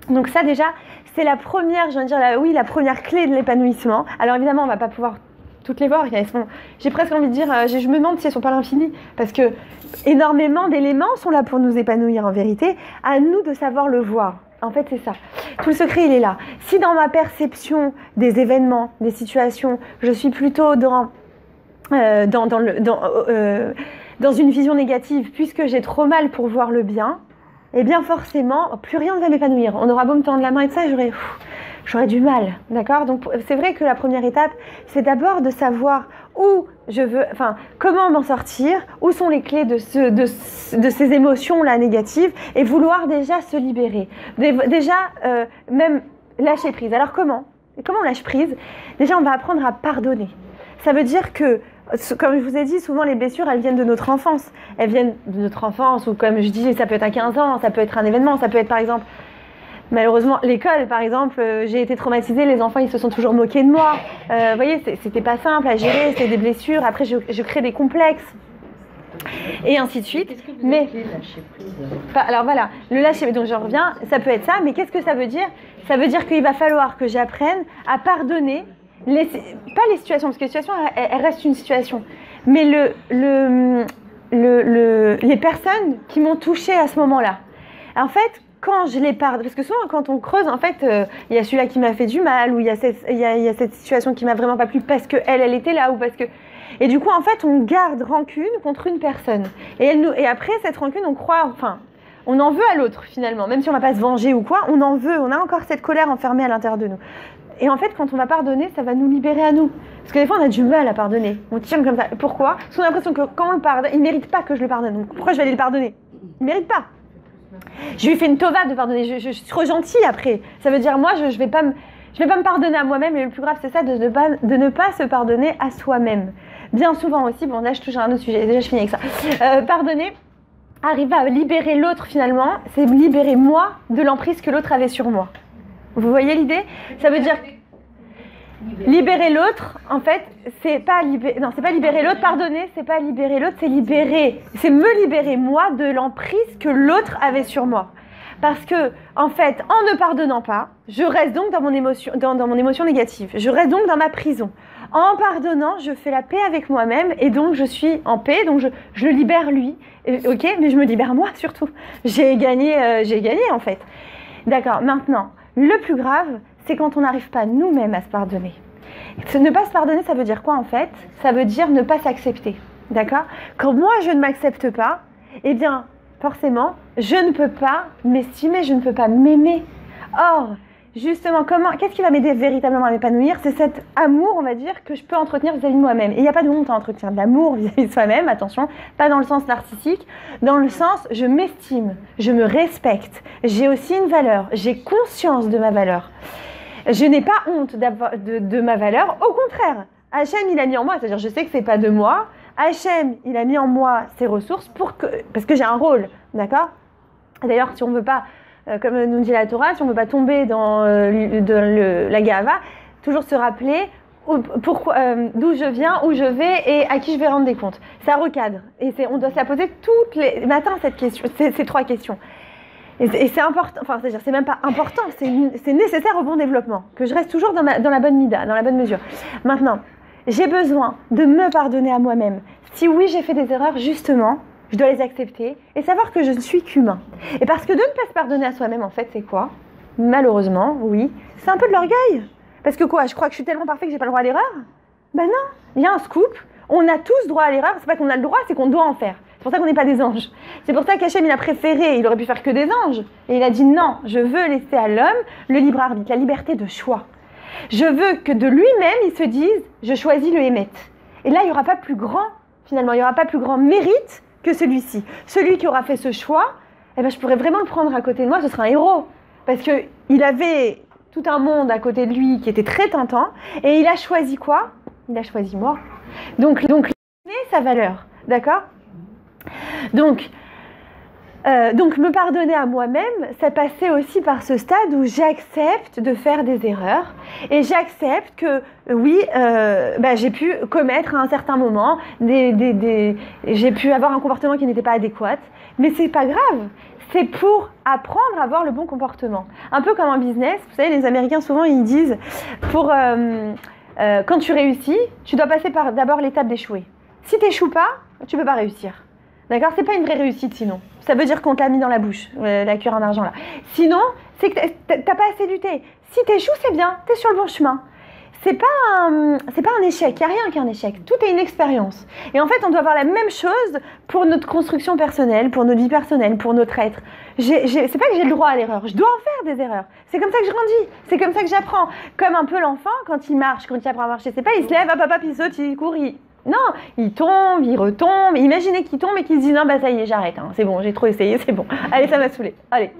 Donc ça déjà, c'est la première, je veux dire, la première clé de l'épanouissement. Alors évidemment, on ne va pas pouvoir toutes les voir. J'ai presque envie de dire, je me demande si elles ne sont pas l'infini, parce que énormément d'éléments sont là pour nous épanouir en vérité. À nous de savoir le voir. En fait, c'est ça. Tout le secret, il est là. Si dans ma perception des événements, des situations, je suis plutôt dans une vision négative, puisque j'ai trop mal pour voir le bien, eh bien forcément, plus rien ne va m'épanouir. On aura beau me tendre la main et tout ça, j'aurais du mal, d'accord? Donc c'est vrai que la première étape, c'est d'abord de savoir où je veux, enfin, comment m'en sortir, où sont les clés de ces émotions-là négatives, et vouloir déjà se libérer. Déjà, même lâcher prise. Alors comment on lâche prise? Déjà, on va apprendre à pardonner. Ça veut dire que, comme je vous ai dit, souvent les blessures, elles viennent de notre enfance. Elles viennent de notre enfance, ou comme je dis, ça peut être à 15 ans, ça peut être un événement, ça peut être par exemple... Malheureusement, l'école, par exemple, j'ai été traumatisée, les enfants, ils se sont toujours moqués de moi. Vous voyez, c'était pas simple à gérer, c'était des blessures. Après, je crée des complexes. Et ainsi de suite. Qu'est-ce que vous mais appelez lâcher prise? alors voilà, le lâcher, donc j'en reviens, ça peut être ça, mais qu'est-ce que ça veut dire? Ça veut dire qu'il va falloir que j'apprenne à pardonner, pas les situations, parce que les situations, elles restent une situation, mais les personnes qui m'ont touchée à ce moment-là. En fait, quand je les pardonne, parce que souvent quand on creuse, en fait, il y a celui-là qui m'a fait du mal, ou il y a cette situation qui m'a vraiment pas plu parce qu'elle était là, ou parce que... Et du coup, en fait, on garde rancune contre une personne. Et après, cette rancune, on en veut à l'autre, finalement. Même si on ne va pas se venger ou quoi, on en veut. On a encore cette colère enfermée à l'intérieur de nous. Et en fait, quand on va pardonner, ça va nous libérer à nous. Parce que des fois, on a du mal à pardonner. On tient comme ça. Pourquoi? Parce qu'on a l'impression que quand on le pardonne, il ne mérite pas que je le pardonne. Donc pourquoi je vais aller le pardonner? Il ne mérite pas. Je lui fais une tova de pardonner. Je suis trop gentille après. Ça veut dire, moi, je vais pas me pardonner à moi-même. Et le plus grave, c'est ça, de ne pas se pardonner à soi-même. Bien souvent aussi, bon là je touche à un autre sujet, déjà je finis avec ça. Pardonner, arriver à libérer l'autre finalement, c'est libérer moi de l'emprise que l'autre avait sur moi. Vous voyez l'idée? Ça veut dire libérer l'autre, en fait, c'est pas libérer l'autre, pardonner, c'est pas libérer l'autre, c'est me libérer moi de l'emprise que l'autre avait sur moi. Parce que, en fait, en ne pardonnant pas, je reste donc dans mon émotion négative. Je reste donc dans ma prison. En pardonnant, je fais la paix avec moi-même et donc je suis en paix, donc je le libère lui. Ok, mais je me libère moi surtout. J'ai gagné en fait. D'accord, maintenant, le plus grave, c'est quand on n'arrive pas nous-mêmes à se pardonner. Ne pas se pardonner, ça veut dire quoi en fait? Ça veut dire ne pas s'accepter. D'accord? Quand moi je ne m'accepte pas, eh bien, forcément, je ne peux pas m'estimer, je ne peux pas m'aimer. Or, justement, qu'est-ce qui va m'aider véritablement à m'épanouir? C'est cet amour, on va dire, que je peux entretenir vis-à-vis de moi-même. Et il n'y a pas de honte à entretenir de l'amour vis-à-vis de soi-même, attention, pas dans le sens narcissique, dans le sens je m'estime, je me respecte, j'ai aussi une valeur, j'ai conscience de ma valeur. Je n'ai pas honte de ma valeur, au contraire. Hachem, il a mis en moi, c'est-à-dire je sais que c'est pas de moi. Hachem, il a mis en moi ses ressources parce que j'ai un rôle, d'accord? D'ailleurs, si on ne veut pas, comme nous dit la Torah, si on ne veut pas tomber dans la gava, toujours se rappeler d'où je viens, où je vais et à qui je vais rendre des comptes. Ça recadre. Et on doit se la poser toutes les matins, cette question, ces 3 questions. Et c'est important, enfin, c'est-à-dire, c'est même pas important, c'est nécessaire au bon développement, que je reste toujours dans la bonne mida, dans la bonne mesure. Maintenant, j'ai besoin de me pardonner à moi-même. Si oui, j'ai fait des erreurs, justement, je dois les accepter et savoir que je ne suis qu'humain. Et parce que de ne pas se pardonner à soi-même, en fait, c'est quoi? Malheureusement, oui, c'est un peu de l'orgueil. Parce que quoi, je crois que je suis tellement parfait que j'ai pas le droit à l'erreur? Ben non, il y a un scoop, on a tous droit à l'erreur, c'est pas qu'on a le droit, c'est qu'on doit en faire. C'est pour ça qu'on n'est pas des anges. C'est pour ça qu'Hachem, il a préféré, il aurait pu faire que des anges. Et il a dit non, je veux laisser à l'homme le libre arbitre, la liberté de choix. Je veux que de lui-même, il se dise, je choisis le Hémet. Et là, il n'y aura pas plus grand, finalement, il n'y aura pas plus grand mérite que celui-ci. Celui qui aura fait ce choix, eh ben, je pourrais vraiment le prendre à côté de moi, ce sera un héros. Parce qu'il avait tout un monde à côté de lui qui était très tentant, et il a choisi quoi? Il a choisi moi. Donc sa valeur, d'accord? Donc, me pardonner à moi-même, ça passait aussi par ce stade où j'accepte de faire des erreurs et j'accepte que, oui, j'ai pu commettre à un certain moment, j'ai pu avoir un comportement qui n'était pas adéquat, mais c'est pas grave. C'est pour apprendre à avoir le bon comportement. Un peu comme en business, vous savez, les Américains souvent ils disent, quand tu réussis, tu dois passer par d'abord l'étape d'échouer. Si tu n'échoues pas, tu ne peux pas réussir. D'accord? C'est pas une vraie réussite sinon. Ça veut dire qu'on te l'a mis dans la bouche, la cuillère en argent là. Sinon, c'est que t'as pas assez lutté. Si t'échoues, c'est bien, t'es sur le bon chemin. C'est pas un échec, il n'y a rien qu'un échec. Tout est une expérience. Et en fait, on doit avoir la même chose pour notre construction personnelle, pour notre vie personnelle, pour notre être. C'est pas que j'ai le droit à l'erreur, je dois en faire des erreurs. C'est comme ça que je grandis, c'est comme ça que j'apprends. Comme un peu l'enfant, quand il marche, quand il apprend à marcher, c'est pas il se lève, hop, hop, hop, il saute, il court, Non, il tombe, il retombe. Imaginez qu'il tombe et qu'il se dit non, bah ça y est, j'arrête. Hein. C'est bon, j'ai trop essayé, c'est bon. Allez, ça m'a saoulé. Allez.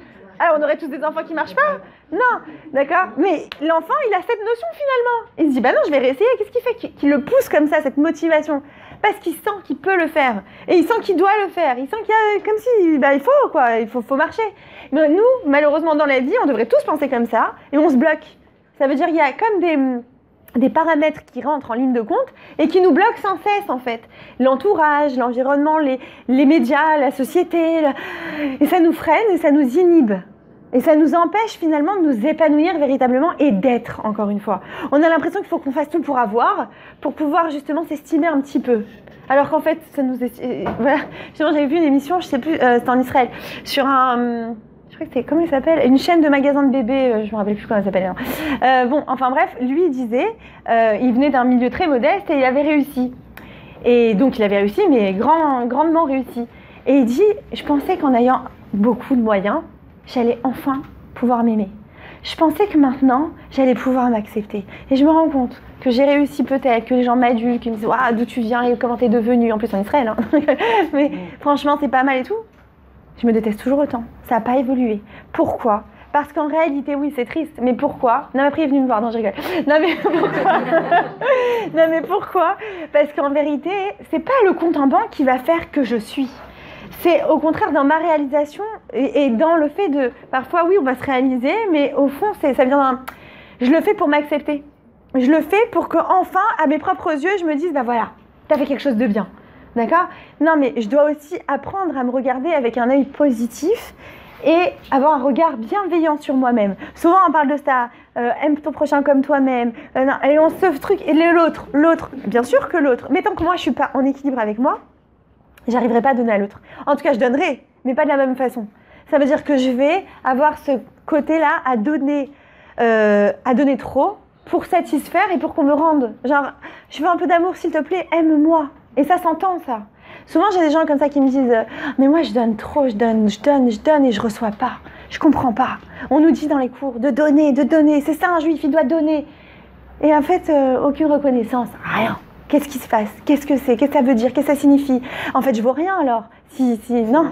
Alors, on aurait tous des enfants qui marchent pas? Non, d'accord? Mais l'enfant, il a cette notion finalement. Il se dit bah non, je vais réessayer. Qu'est-ce qui fait qu'il le pousse comme ça, cette motivation? Parce qu'il sent qu'il peut le faire. Et il sent qu'il doit le faire. Il sent qu'il y a comme si, il faut quoi, il faut marcher. Mais nous, malheureusement, dans la vie, on devrait tous penser comme ça et on se bloque. Ça veut dire qu'il y a comme des paramètres qui rentrent en ligne de compte et qui nous bloquent sans cesse en fait. L'entourage, l'environnement, les médias, la société, et ça nous freine et ça nous inhibe. Et ça nous empêche finalement de nous épanouir véritablement et d'être, encore une fois. On a l'impression qu'il faut qu'on fasse tout pour avoir, pour pouvoir justement s'estimer un petit peu. Alors qu'en fait, ça nous... Voilà, j'avais vu une émission, je sais plus, c'était en Israël, sur un... Je crois que c'est, comment il s'appelle? Une chaîne de magasins de bébés, je me rappelle plus comment elle s'appelle. Bon, enfin bref, lui il disait, il venait d'un milieu très modeste et il avait réussi. Et donc il avait réussi, mais grandement réussi. Et il dit, je pensais qu'en ayant beaucoup de moyens, j'allais enfin pouvoir m'aimer. Je pensais que maintenant, j'allais pouvoir m'accepter. Et je me rends compte que j'ai réussi peut-être, que les gens m'adulent, qui me disent « d'où tu viens et comment t'es devenu ?» En plus en Israël, hein. Mais franchement, c'est pas mal et tout. Je me déteste toujours autant. Ça n'a pas évolué. Pourquoi? Parce qu'en réalité, oui, c'est triste. Mais pourquoi? Non, mais après, il est venu me voir. Non, je rigole. Non, mais pourquoi? Non, mais pourquoi? Parce qu'en vérité, c'est pas le compte en banque qui va faire que je suis. C'est au contraire dans ma réalisation et dans le fait de... Parfois, oui, on va se réaliser, mais au fond, ça vient d'un... Je le fais pour m'accepter. Je le fais pour qu'enfin, à mes propres yeux, je me dise, bah voilà, t'as fait quelque chose de bien. D'accord? Non, mais je dois aussi apprendre à me regarder avec un œil positif et avoir un regard bienveillant sur moi-même. Souvent, on parle de ça, aime ton prochain comme toi-même. Non, et on se truc, et l'autre, bien sûr que l'autre. Mais tant que moi, je suis pas en équilibre avec moi, j'arriverai pas à donner à l'autre. En tout cas, je donnerai, mais pas de la même façon. Ça veut dire que je vais avoir ce côté-là à donner trop pour satisfaire et pour qu'on me rende. Genre, je veux un peu d'amour, s'il te plaît, aime-moi. Et ça s'entend, ça. Souvent, j'ai des gens comme ça qui me disent « Mais moi, je donne trop, je donne et je reçois pas. Je comprends pas. On nous dit dans les cours de donner. C'est ça, un juif, il doit donner. » Et en fait, aucune reconnaissance, rien. Qu'est-ce qui se passe? Qu'est-ce que c'est? Qu'est-ce que ça veut dire? Qu'est-ce que ça signifie? En fait, je vaux rien alors. Non.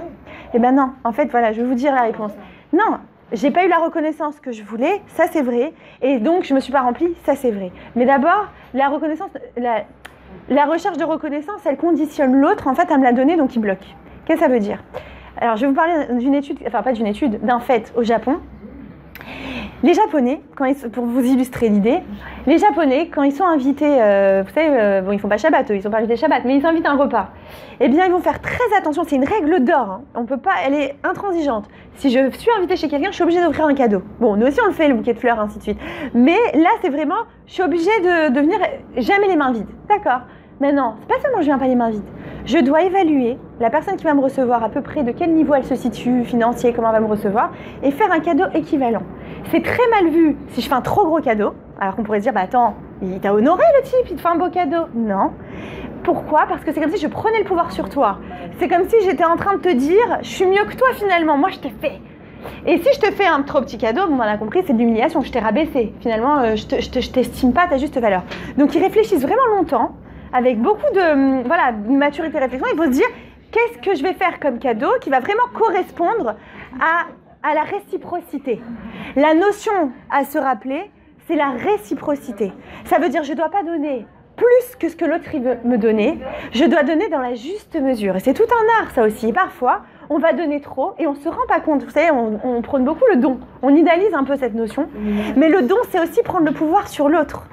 Eh ben non. En fait, voilà, je vais vous dire la réponse. Non, j'ai pas eu la reconnaissance que je voulais, ça c'est vrai. Et donc, je me suis pas remplie, ça c'est vrai. Mais d'abord, la reconnaissance... La recherche de reconnaissance, elle conditionne l'autre en fait à me la donner, donc il bloque. Qu'est-ce que ça veut dire? Alors je vais vous parler d'une étude, enfin pas d'une étude, d'un fait au Japon. Les Japonais, pour vous illustrer l'idée, les Japonais, quand ils sont invités, vous savez, bon, ils font pas Shabbat, ils sont pas invités Shabbat, mais ils s'invitent à un repas. Eh bien, ils vont faire très attention, c'est une règle d'or, hein. On peut pas, elle est intransigeante. Si je suis invitée chez quelqu'un, je suis obligée d'offrir un cadeau. Bon, nous aussi on le fait, le bouquet de fleurs, ainsi de suite. Mais là, c'est vraiment, je suis obligée de venir jamais les mains vides. D'accord. Maintenant, c'est pas seulement je viens pas les mains vides. Je dois évaluer la personne qui va me recevoir à peu près de quel niveau elle se situe, financier, comment elle va me recevoir, et faire un cadeau équivalent. C'est très mal vu si je fais un trop gros cadeau, alors qu'on pourrait se dire, bah attends, il t'a honoré le type, il te fait un beau cadeau. Non. Pourquoi? Parce que c'est comme si je prenais le pouvoir sur toi. C'est comme si j'étais en train de te dire, je suis mieux que toi finalement, moi je t'ai fait. Et si je te fais un trop petit cadeau, bon, on a compris, c'est de l'humiliation, je t'ai rabaissé. Finalement, je t'estime pas à ta juste valeur. Donc ils réfléchissent vraiment longtemps, avec beaucoup de maturité et réflexion, ils vont se dire, qu'est-ce que je vais faire comme cadeau qui va vraiment correspondre à la réciprocité. La notion à se rappeler, c'est la réciprocité. Ça veut dire je ne dois pas donner plus que ce que l'autre veut me donner, je dois donner dans la juste mesure. Et c'est tout un art ça aussi. Et parfois, on va donner trop et on ne se rend pas compte. Vous savez, on prône beaucoup le don. On idéalise un peu cette notion. Mais le don, c'est aussi prendre le pouvoir sur l'autre.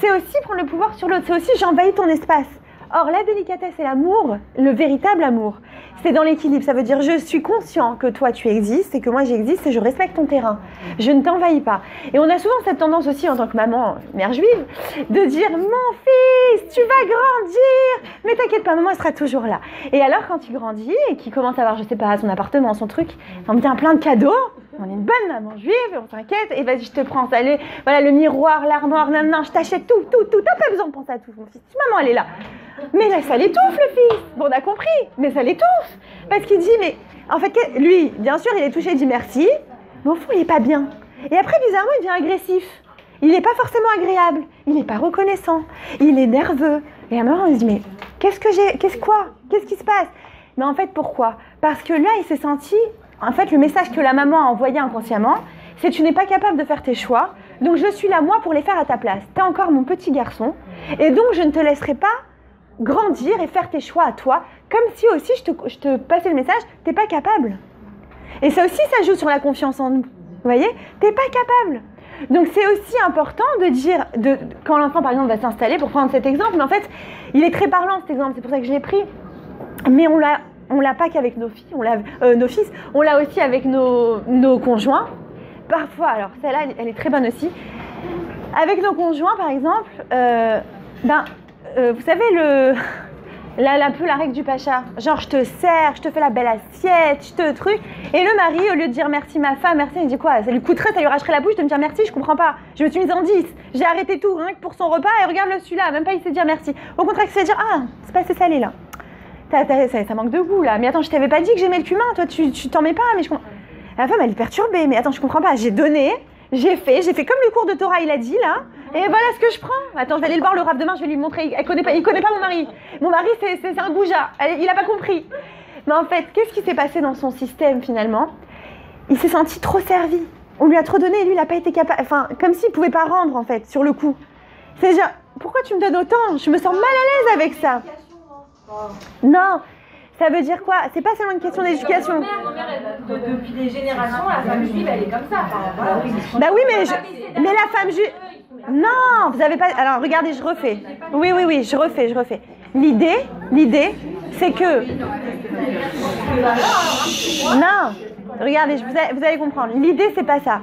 C'est aussi prendre le pouvoir sur l'autre. C'est aussi j'envahis ton espace. Or, la délicatesse et l'amour, le véritable amour, c'est dans l'équilibre. Ça veut dire je suis conscient que toi tu existes et que moi j'existe et je respecte ton terrain. Je ne t'envahis pas. Et on a souvent cette tendance aussi en tant que maman, mère juive, de dire mon fils, tu vas grandir, mais t'inquiète pas, maman elle sera toujours là. Et alors quand il grandit et qu'il commence à avoir, je sais pas, son appartement, son truc, on me tient plein de cadeaux. On est une bonne maman juive, on s'inquiète, et vas-y, je te prends, allez, voilà, le miroir, l'armoire, non, je t'achète tout, t'as pas besoin de penser à tout, mon fils, maman, elle est là. Mais là, ça l'étouffe, le fils. Bon, on a compris, mais ça l'étouffe. Parce qu'il dit, mais, en fait, lui, bien sûr, il est touché, il dit merci, mais au fond, il est pas bien. Et après, bizarrement, il devient agressif. Il n'est pas forcément agréable, il n'est pas reconnaissant, il est nerveux. Et à un moment, on se dit, mais qu'est-ce qui se passe? Mais en fait, pourquoi? Parce que là, il s'est senti... En fait, le message que la maman a envoyé inconsciemment, c'est tu n'es pas capable de faire tes choix, donc je suis là, moi, pour les faire à ta place. Tu es encore mon petit garçon, et donc je ne te laisserai pas grandir et faire tes choix à toi, comme si aussi je te passais le message, tu n'es pas capable. Et ça aussi, ça joue sur la confiance en nous. Vous voyez? Tu n'es pas capable. Donc c'est aussi important de dire, quand l'enfant, par exemple, va s'installer, pour prendre cet exemple, mais en fait, il est très parlant cet exemple, c'est pour ça que je l'ai pris, mais on l'a pas qu'avec nos filles, nos fils, on l'a aussi avec nos conjoints. Parfois, alors celle-là, elle est très bonne aussi. Avec nos conjoints, par exemple, vous savez, un peu la règle du pacha. Genre, je te sers, je te fais la belle assiette, je te truc. Et le mari, au lieu de dire merci ma femme, merci, il dit quoi? Ça lui coûterait, ça lui arracherait la bouche de me dire merci, je comprends pas. Je me suis mise en 10, j'ai arrêté tout, rien que pour son repas, et regarde celui-là, même pas il sait dire merci. Au contraire, il sait dire, ah, c'est pas assez salé là. Ça manque de goût là. Mais attends, je t'avais pas dit que j'aimais le cumin, toi tu t'en mets pas, mais je comprends. La femme elle est perturbée, mais attends, je comprends pas. J'ai donné, j'ai fait comme le cours de Torah il a dit là, et voilà ce que je prends. Attends, je vais aller le voir le rave demain, je vais lui montrer. Il connaît pas mon mari. Mon mari c'est un goujat, il a pas compris. Mais en fait, qu'est-ce qui s'est passé dans son système finalement? Il s'est senti trop servi. On lui a trop donné et lui il a pas été capable, enfin comme s'il pouvait pas rendre en fait sur le coup. C'est genre, pourquoi tu me donnes autant? Je me sens mal à l'aise avec ça. Non, ça veut dire quoi? C'est pas seulement une question d'éducation. Depuis des générations, la femme juive, elle est comme ça. Bah oui, mais la femme juive... Non, vous avez pas... Alors, regardez, je refais. Oui, je refais. L'idée, c'est que... Non, regardez, vous allez comprendre. L'idée, c'est pas ça.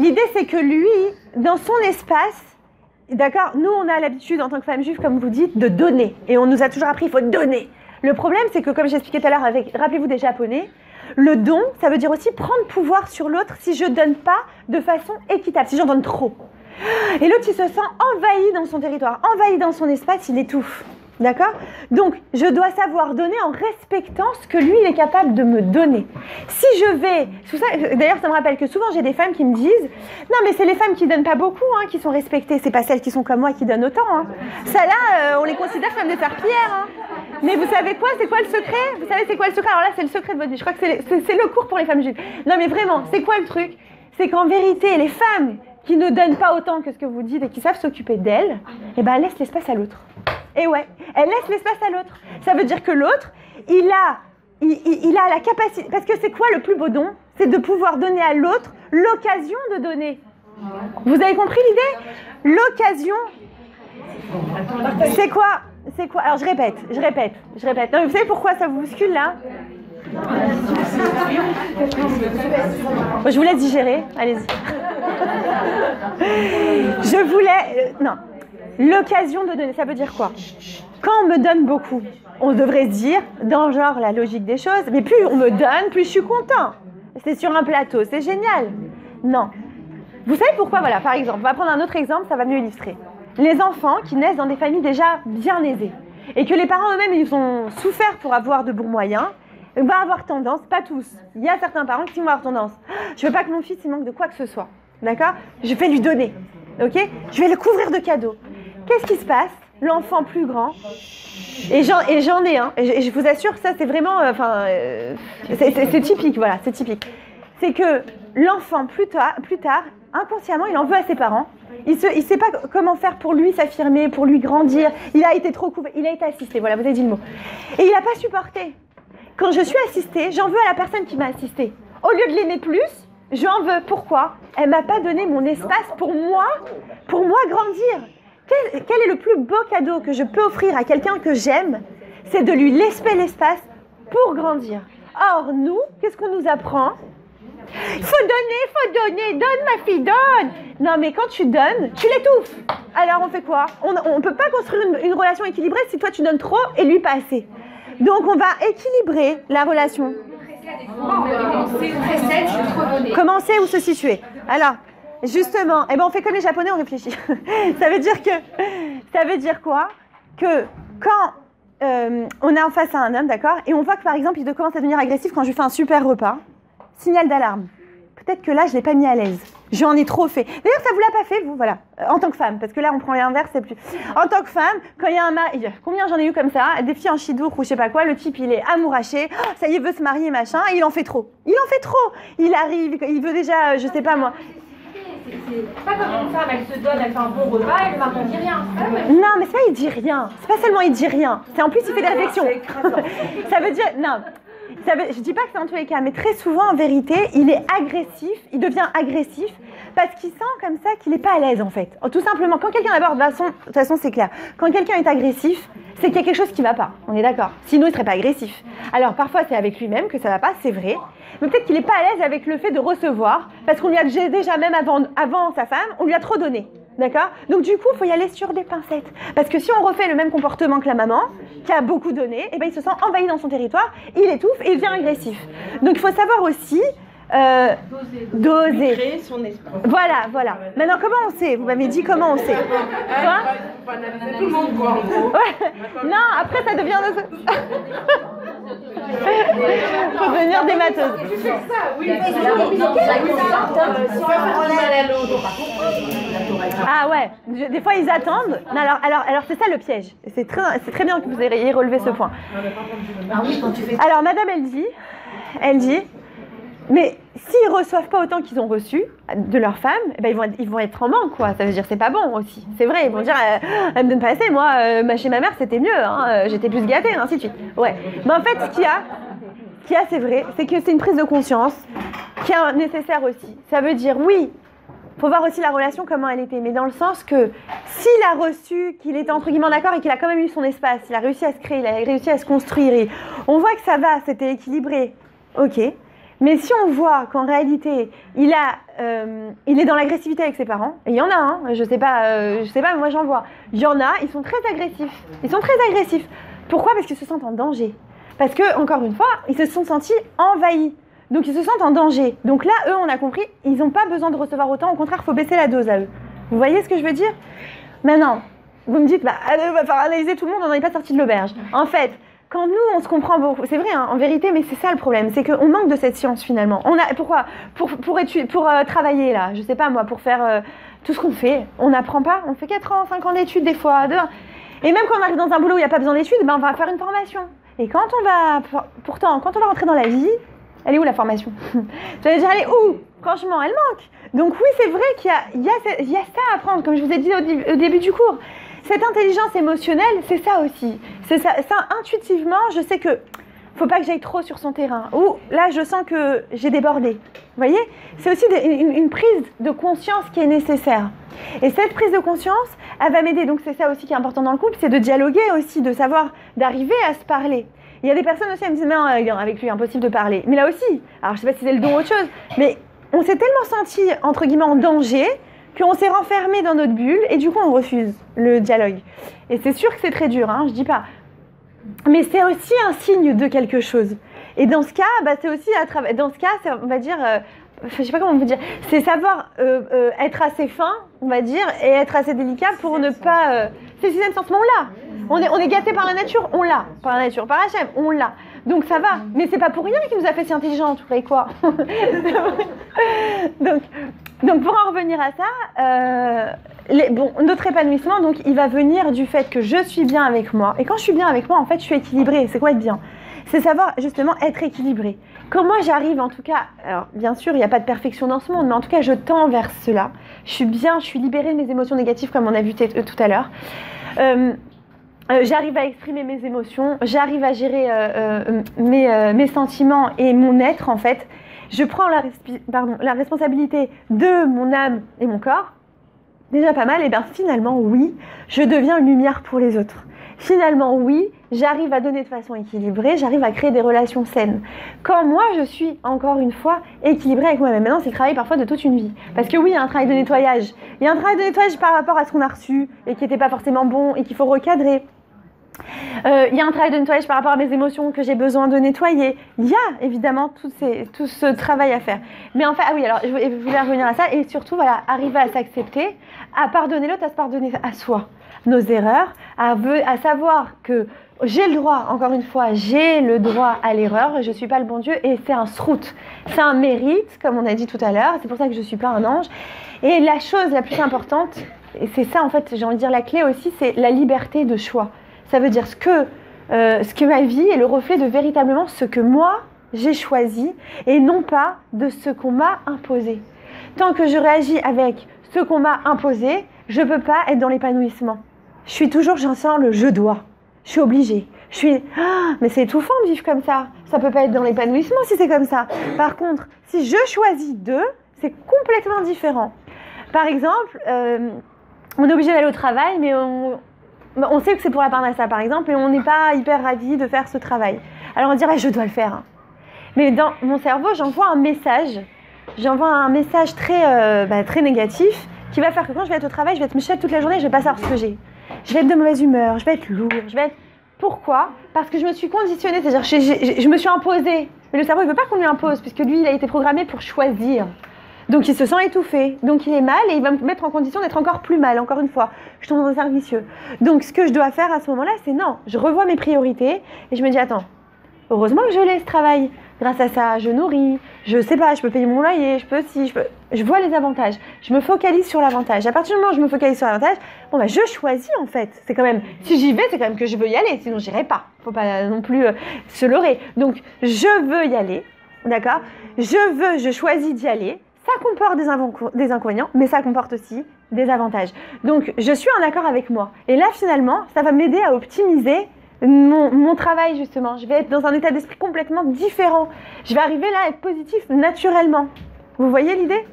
L'idée, c'est que lui, dans son espace... D'accord, nous on a l'habitude en tant que femme juive, comme vous dites, de donner. Et on nous a toujours appris, il faut donner. Le problème, c'est que comme j'expliquais tout à l'heure avec, rappelez-vous des Japonais, le don, ça veut dire aussi prendre pouvoir sur l'autre si je donne pas de façon équitable, si j'en donne trop. Et l'autre, il se sent envahi dans son territoire, envahi dans son espace, il étouffe. D'accord? Donc, je dois savoir donner en respectant ce que lui, il est capable de me donner. Si je vais... D'ailleurs, ça me rappelle que souvent, j'ai des femmes qui me disent « Non, mais c'est les femmes qui donnent pas beaucoup, hein, qui sont respectées. C'est pas celles qui sont comme moi qui donnent autant. Hein. Ça, là, on les considère comme des serpillères. Hein. Mais vous savez quoi? C'est quoi le secret? Vous savez c'est quoi le secret? Alors là, c'est le secret de votre vie. Je crois que c'est le cours pour les femmes juives. Non, mais vraiment, c'est quoi le truc? C'est qu'en vérité, les femmes qui ne donnent pas autant que ce que vous dites et qui savent s'occuper d'elles, eh ben, elles laissent l'espace à l'autre. Et ouais, elle laisse l'espace à l'autre. Ça veut dire que l'autre, il a la capacité... Parce que c'est quoi le plus beau don? C'est de pouvoir donner à l'autre l'occasion de donner. Vous avez compris l'idée? L'occasion, c'est quoi? C'est quoi? Alors je répète. Non, mais vous savez pourquoi ça vous bouscule là? Bon, je vous laisse digérer, allez-y. Je voulais... non. L'occasion de donner, ça veut dire quoi? Quand on me donne beaucoup, on devrait se dire, dans genre la logique des choses, mais plus on me donne, plus je suis content. C'est sur un plateau, c'est génial. Non. Vous savez pourquoi? Voilà, par exemple, on va prendre un autre exemple, ça va mieux illustrer. Les enfants qui naissent dans des familles déjà bien aisées, et que les parents eux-mêmes, ils ont souffert pour avoir de bons moyens, vont avoir tendance, pas tous, il y a certains parents qui vont avoir tendance, je veux pas que mon fils il manque de quoi que ce soit, d'accord? Je vais lui donner, ok? Je vais le couvrir de cadeaux. Qu'est-ce qui se passe? L'enfant plus grand, et j'en ai un, et je vous assure que ça c'est vraiment, c'est typique, voilà, c'est typique. C'est que l'enfant plus tard, inconsciemment, il en veut à ses parents. Il sait pas comment faire pour lui s'affirmer, pour lui grandir. Il a été trop couvert, il a été assisté, voilà, vous avez dit le mot. Et il n'a pas supporté. Quand je suis assistée, j'en veux à la personne qui m'a assistée. Au lieu de l'aimer plus, j'en veux. Pourquoi? Elle m'a pas donné mon espace pour moi grandir. Quel est le plus beau cadeau que je peux offrir à quelqu'un que j'aime? C'est de lui laisser l'espace pour grandir. Or, nous, qu'est-ce qu'on nous apprend? Faut donner, donne ma fille, donne. Non, mais quand tu donnes, tu l'étouffes. Alors, on fait quoi? On ne peut pas construire une relation équilibrée si toi tu donnes trop et lui pas assez. Donc, on va équilibrer la relation. Commencer ou se situer. Alors, justement, on fait comme les Japonais, on réfléchit. Ça veut dire quoi? Que quand on est en face à un homme, d'accord, et on voit que par exemple, il commence à devenir agressif quand je lui fais un super repas, signal d'alarme. Peut-être que là, je ne l'ai pas mis à l'aise. J'en ai trop fait. D'ailleurs, ça ne vous l'a pas fait, vous, voilà, en tant que femme, parce que là, on prend l'inverse, c'est plus... En tant que femme, quand il y a un mari, combien j'en ai eu comme ça, des filles en chidouk ou je sais pas quoi, le type, il est amouraché, ça y est, il veut se marier, machin, et il en fait trop. Il arrive, il veut déjà, je sais pas moi... C'est pas comme une femme, elle se donne, elle fait un bon repas, elle ne va pas dire rien. Non, mais c'est pas il dit rien. C'est pas seulement il dit rien. C'est en plus il fait des réflexions. Ça veut dire non. Je dis pas que c'est dans tous les cas, mais très souvent en vérité, il est agressif, il devient agressif parce qu'il sent comme ça qu'il n'est pas à l'aise en fait. Tout simplement, quand quelqu'un d'abord, de toute façon c'est clair, quand quelqu'un est agressif, c'est qu'il y a quelque chose qui ne va pas, on est d'accord. Sinon il ne serait pas agressif. Alors parfois c'est avec lui-même que ça ne va pas, c'est vrai. Mais peut-être qu'il n'est pas à l'aise avec le fait de recevoir, parce qu'on lui a déjà même avant sa femme, on lui a trop donné. D'accord? Donc du coup, il faut y aller sur des pincettes. Parce que si on refait le même comportement que la maman, qui a beaucoup donné, il se sent envahi dans son territoire, il étouffe et il devient agressif. Donc il faut savoir aussi doser. Créer son esprit. Voilà. Maintenant, comment on sait? Vous m'avez dit comment on sait. Quoi? Tout le monde, quoi, en gros. Ouais. Non, après ça devient... Faut devenir des matheuses. Tu fais ça, oui. Ah ouais, des fois ils attendent. Non, alors c'est ça le piège. C'est très bien que vous ayez relevé ce point. Alors madame, elle dit, mais s'ils reçoivent pas autant qu'ils ont reçu de leur femme, ils vont être en manque, quoi. Ça veut dire c'est pas bon aussi. C'est vrai, ils vont dire elle me donne pas assez. Moi, chez ma mère c'était mieux. Hein, j'étais plus gâtée, ainsi de suite. Ouais. Mais en fait, ce qu'il y a, c'est vrai, c'est que c'est une prise de conscience qui est nécessaire aussi. Ça veut dire oui. Faut voir aussi la relation, comment elle était, mais dans le sens que s'il a reçu, qu'il était entre guillemets d'accord et qu'il a quand même eu son espace, il a réussi à se créer, il a réussi à se construire, on voit que ça va, c'était équilibré, ok. Mais si on voit qu'en réalité, il est dans l'agressivité avec ses parents, et il y en a, hein, je sais pas, mais moi j'en vois, il y en a, ils sont très agressifs. Pourquoi? Parce qu'ils se sentent en danger. Parce que, encore une fois, ils se sont sentis envahis. Donc ils se sentent en danger. Donc là, eux, on a compris, ils n'ont pas besoin de recevoir autant. Au contraire, il faut baisser la dose à eux. Vous voyez ce que je veux dire? Maintenant, vous me dites, il va falloir analyser tout le monde, on n'en est pas sorti de l'auberge. En fait, quand nous, on se comprend beaucoup, c'est vrai, hein, en vérité, mais c'est ça le problème, c'est qu'on manque de cette science finalement. Pourquoi? Pour travailler là, je sais pas moi, pour faire tout ce qu'on fait, on n'apprend pas. On fait 4 ans, 5 ans d'études des fois. Et même quand on arrive dans un boulot où il n'y a pas besoin d'études, on va faire une formation. Et quand on va rentrer dans la vie, elle est où la formation? J'allais dire, elle est où? Franchement, elle manque. Donc oui, c'est vrai qu'il y a ça à apprendre, comme je vous ai dit au début du cours. Cette intelligence émotionnelle, c'est ça aussi. C'est ça, intuitivement, je sais que faut pas que j'aille trop sur son terrain. Ou là, je sens que j'ai débordé. voyez, c'est aussi une prise de conscience qui est nécessaire. Et cette prise de conscience, elle va m'aider. Donc c'est ça aussi qui est important dans le couple, c'est de dialoguer aussi, de savoir, d'arriver à se parler. Il y a des personnes aussi, elles me disent, mais avec lui, impossible de parler. Mais là aussi, alors je sais pas si c'est le don ou autre chose, mais on s'est tellement senti, entre guillemets, en danger, qu'on s'est renfermé dans notre bulle, et du coup, on refuse le dialogue. Et c'est sûr que c'est très dur, hein, je dis pas. Mais c'est aussi un signe de quelque chose. Et dans ce cas, c'est aussi à travers. Dans ce cas, on va dire, je sais pas comment on peut dire, c'est savoir être assez fin, on va dire, et être assez délicat pour ne pas. C'est le sixième sens, mais on l'a. On est gâté par la nature, on l'a. Par la nature, par Hachem, on l'a. Donc ça va. Mais c'est pas pour rien qu'il nous a fait si intelligents, vous voyez quoi. donc pour en revenir à ça. Notre épanouissement, donc, il va venir du fait que je suis bien avec moi. Et quand je suis bien avec moi, en fait, je suis équilibrée. C'est quoi être bien? C'est savoir, justement, être équilibrée. Quand moi, j'arrive, en tout cas, alors, bien sûr, il n'y a pas de perfection dans ce monde, mais en tout cas, je tends vers cela. Je suis bien, je suis libérée de mes émotions négatives, comme on a vu tout à l'heure. J'arrive à exprimer mes émotions, j'arrive à gérer mes sentiments et mon être, en fait. Je prends la responsabilité de mon âme et mon corps. Déjà pas mal, et bien finalement, oui, je deviens une lumière pour les autres. Finalement, oui, j'arrive à donner de façon équilibrée, j'arrive à créer des relations saines. Quand moi, je suis, encore une fois, équilibrée avec moi-même. Maintenant, c'est le travail parfois de toute une vie. Parce que oui, il y a un travail de nettoyage. Il y a un travail de nettoyage par rapport à ce qu'on a reçu, et qui n'était pas forcément bon, et qu'il faut recadrer. Il y a un travail de nettoyage par rapport à mes émotions que j'ai besoin de nettoyer. Il y a évidemment tout ce travail à faire. Mais en fait, oui, alors je voulais revenir à ça et surtout, voilà, arriver à s'accepter, à pardonner l'autre, à se pardonner à soi nos erreurs, à savoir que j'ai le droit, encore une fois, j'ai le droit à l'erreur, je ne suis pas le bon Dieu et c'est un srout, c'est un mérite, comme on a dit tout à l'heure, c'est pour ça que je ne suis pas un ange. Et la chose la plus importante, et c'est ça en fait, j'ai envie de dire la clé aussi, c'est la liberté de choix. Ça veut dire ce que ma vie est le reflet de véritablement ce que moi j'ai choisi et non pas de ce qu'on m'a imposé. Tant que je réagis avec ce qu'on m'a imposé, je ne peux pas être dans l'épanouissement. Je suis toujours, j'en sens le je dois. Je suis obligée. Mais c'est étouffant de vivre comme ça. Ça ne peut pas être dans l'épanouissement si c'est comme ça. Par contre, si je choisis d'eux, c'est complètement différent. Par exemple, on est obligé d'aller au travail, mais on sait que c'est pour la parnassa, par exemple, et on n'est pas hyper ravis de faire ce travail. Alors on dirait, je dois le faire. Mais dans mon cerveau, j'envoie un message très négatif qui va faire que quand je vais être au travail, je vais être méchante toute la journée, je vais pas savoir ce que j'ai. Je vais être de mauvaise humeur, je vais être lourde, Pourquoi? Parce que je me suis conditionnée, c'est-à-dire je me suis imposée. Mais le cerveau, il veut pas qu'on lui impose, puisque lui, il a été programmé pour choisir. Donc il se sent étouffé, donc il est mal et il va me mettre en condition d'être encore plus mal, encore une fois. Je tombe dans un cercle vicieux. Donc ce que je dois faire à ce moment-là, c'est non, je revois mes priorités et je me dis attends, heureusement que je l'ai ce travail. Grâce à ça, je nourris, je sais pas, je peux payer mon loyer, je vois les avantages. Je me focalise sur l'avantage. À partir du moment où je me focalise sur l'avantage, je choisis en fait. C'est quand même, si j'y vais, c'est quand même que je veux y aller, sinon j'irai pas. Faut pas non plus se leurrer. Donc je veux y aller, d'accord? Je choisis d'y aller. Ça comporte des inconvénients, mais ça comporte aussi des avantages. Donc, je suis en accord avec moi. Et là, finalement, ça va m'aider à optimiser mon travail, justement. Je vais être dans un état d'esprit complètement différent. Je vais arriver là à être positif naturellement. Vous voyez l'idée?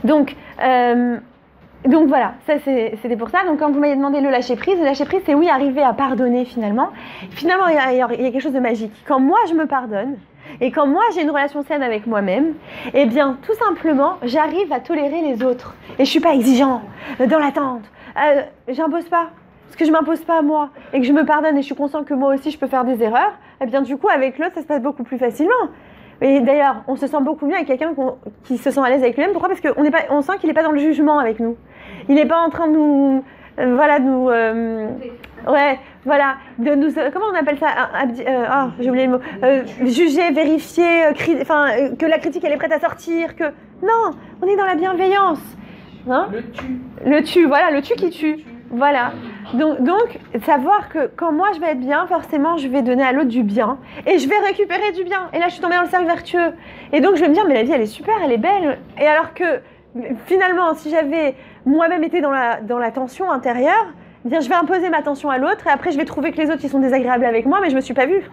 Donc voilà, ça c'était pour ça. Donc quand vous m'avez demandé le lâcher prise c'est oui, arriver à pardonner finalement. Finalement, il y a quelque chose de magique. Quand moi, je me pardonne, et quand moi j'ai une relation saine avec moi-même, eh bien tout simplement j'arrive à tolérer les autres. Et je suis pas exigeant, dans l'attente. J'impose pas. Parce que je m'impose pas à moi et que je me pardonne et je suis consciente que moi aussi je peux faire des erreurs, eh bien du coup avec l'autre ça se passe beaucoup plus facilement. Et d'ailleurs on se sent beaucoup mieux avec quelqu'un qui se sent à l'aise avec lui-même. Pourquoi? Parce qu'on sent qu'il n'est pas dans le jugement avec nous. Il n'est pas en train de nous... comment on appelle ça? J'ai oublié le mot. Juger, vérifier, que la critique elle est prête à sortir, que... Non, on est dans la bienveillance. Hein? Le tu qui tue. Voilà. Donc, savoir que quand moi je vais être bien, forcément je vais donner à l'autre du bien et je vais récupérer du bien. Et là je suis tombée dans le cercle vertueux. Et donc je vais me dire, mais la vie elle est super, elle est belle. Et alors que finalement, si j'avais moi-même été dans la tension intérieure, Dire je vais imposer ma tension à l'autre et après je vais trouver que les autres ils sont désagréables avec moi mais je me suis pas vue.